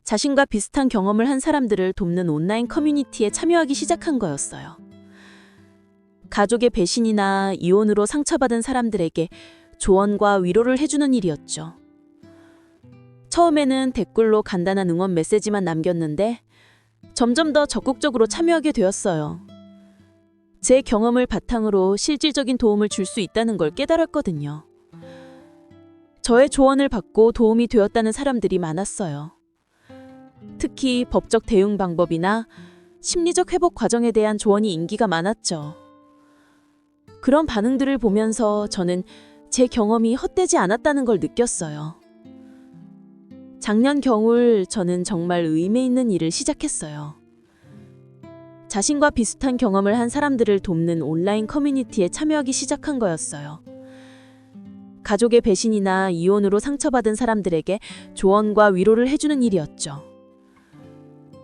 [SPEAKER 6] 자신과 비슷한 경험을 한 사람들을 돕는 온라인 커뮤니티에 참여하기 시작한 거였어요. 가족의 배신이나 이혼으로 상처받은 사람들에게 조언과 위로를 해주는 일이었죠. 처음에는 댓글로 간단한 응원 메시지만 남겼는데 점점 더 적극적으로 참여하게 되었어요. 제 경험을 바탕으로 실질적인 도움을 줄 수 있다는 걸 깨달았거든요. 저의 조언을 받고 도움이 되었다는 사람들이 많았어요. 특히 법적 대응 방법이나 심리적 회복 과정에 대한 조언이 인기가 많았죠. 그런 반응들을 보면서 저는 제 경험이 헛되지 않았다는 걸 느꼈어요. 작년 겨울 저는 정말 의미 있는 일을 시작했어요. 자신과 비슷한 경험을 한 사람들을 돕는 온라인 커뮤니티에 참여하기 시작한 거였어요. 가족의 배신이나 이혼으로 상처받은 사람들에게 조언과 위로를 해주는 일이었죠.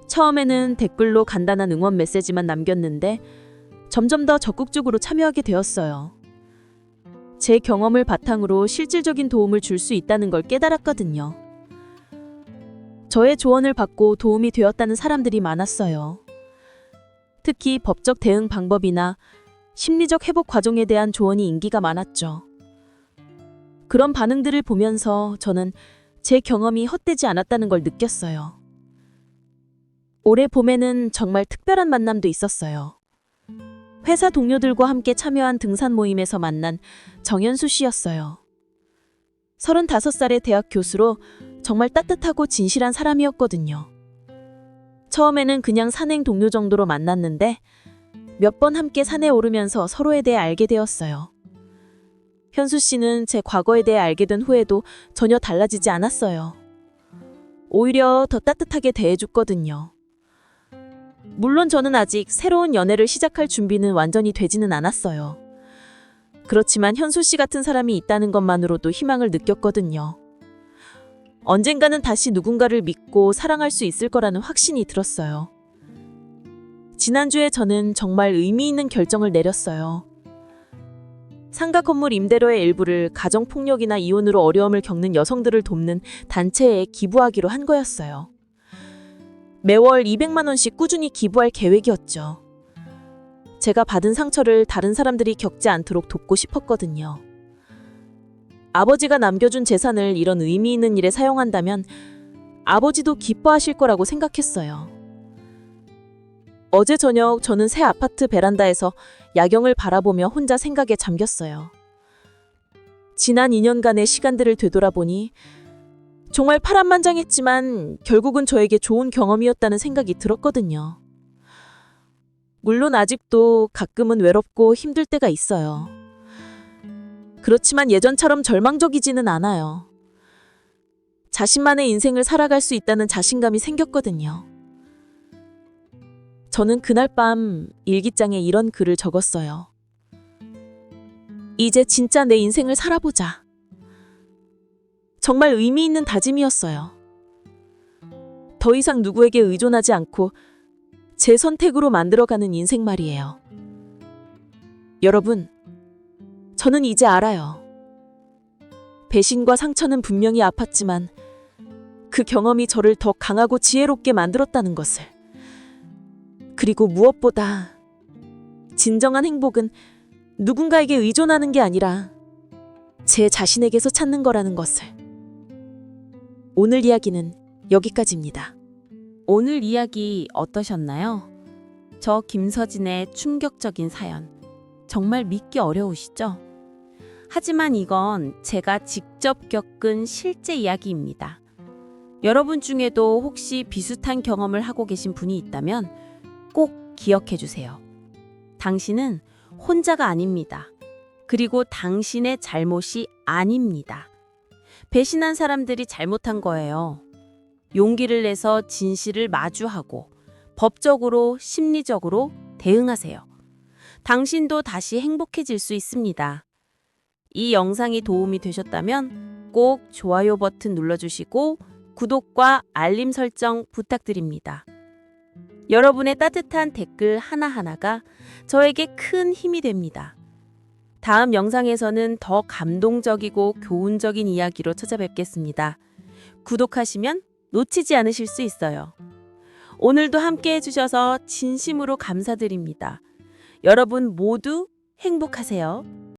[SPEAKER 6] 처음에는 댓글로 간단한 응원 메시지만 남겼는데 점점 더 적극적으로 참여하게 되었어요. 제 경험을 바탕으로 실질적인 도움을 줄 수 있다는 걸 깨달았거든요. 저의 조언을 받고 도움이 되었다는 사람들이 많았어요. 특히 법적 대응 방법이나 심리적 회복 과정에 대한 조언이 인기가 많았죠. 그런 반응들을 보면서 저는 제 경험이 헛되지 않았다는 걸 느꼈어요. 올해 봄에는 정말 특별한 만남도 있었어요. 회사 동료들과 함께 참여한 등산 모임에서 만난 정현수 씨였어요. 35살의 대학 교수로 정말 따뜻하고 진실한 사람이었거든요. 처음에는 그냥 산행 동료 정도로 만났는데 몇 번 함께 산에 오르면서 서로에 대해 알게 되었어요. 현수 씨는 제 과거에 대해 알게 된 후에도 전혀 달라지지 않았어요. 오히려 더 따뜻하게 대해줬거든요. 물론 저는 아직 새로운 연애를 시작할 준비는 완전히 되지는 않았어요. 그렇지만 현수 씨 같은 사람이 있다는 것만으로도 희망을 느꼈거든요. 언젠가는 다시 누군가를 믿고 사랑할 수 있을 거라는 확신이 들었어요. 지난주에 저는 정말 의미 있는 결정을 내렸어요. 상가 건물 임대료의 일부를 가정폭력이나 이혼으로 어려움을 겪는 여성들을 돕는 단체에 기부하기로 한 거였어요. 매월 200만 원씩 꾸준히 기부할 계획이었죠. 제가 받은 상처를 다른 사람들이 겪지 않도록 돕고 싶었거든요. 아버지가 남겨준 재산을 이런 의미 있는 일에 사용한다면 아버지도 기뻐하실 거라고 생각했어요. 어제 저녁 저는 새 아파트 베란다에서 야경을 바라보며 혼자 생각에 잠겼어요. 지난 2년간의 시간들을 되돌아보니 정말 파란만장했지만 결국은 저에게 좋은 경험이었다는 생각이 들었거든요. 물론 아직도 가끔은 외롭고 힘들 때가 있어요. 그렇지만 예전처럼 절망적이지는 않아요. 자신만의 인생을 살아갈 수 있다는 자신감이 생겼거든요. 저는 그날 밤 일기장에 이런 글을 적었어요. 이제 진짜 내 인생을 살아보자. 정말 의미 있는 다짐이었어요. 더 이상 누구에게 의존하지 않고 제 선택으로 만들어가는 인생 말이에요. 여러분, 저는 이제 알아요. 배신과 상처는 분명히 아팠지만 그 경험이 저를 더 강하고 지혜롭게 만들었다는 것을. 그리고 무엇보다 진정한 행복은 누군가에게 의존하는 게 아니라 제 자신에게서 찾는 거라는 것을. 오늘 이야기는 여기까지입니다.
[SPEAKER 3] 오늘 이야기 어떠셨나요? 저 김서진의 충격적인 사연. 정말 믿기 어려우시죠? 하지만 이건 제가 직접 겪은 실제 이야기입니다. 여러분 중에도 혹시 비슷한 경험을 하고 계신 분이 있다면 꼭 기억해 주세요. 당신은 혼자가 아닙니다. 그리고 당신의 잘못이 아닙니다. 배신한 사람들이 잘못한 거예요. 용기를 내서 진실을 마주하고 법적으로, 심리적으로 대응하세요. 당신도 다시 행복해질 수 있습니다. 이 영상이 도움이 되셨다면 꼭 좋아요 버튼 눌러주시고 구독과 알림 설정 부탁드립니다. 여러분의 따뜻한 댓글 하나하나가 저에게 큰 힘이 됩니다. 다음 영상에서는 더 감동적이고 교훈적인 이야기로 찾아뵙겠습니다. 구독하시면 놓치지 않으실 수 있어요. 오늘도 함께 해주셔서 진심으로 감사드립니다. 여러분 모두 행복하세요.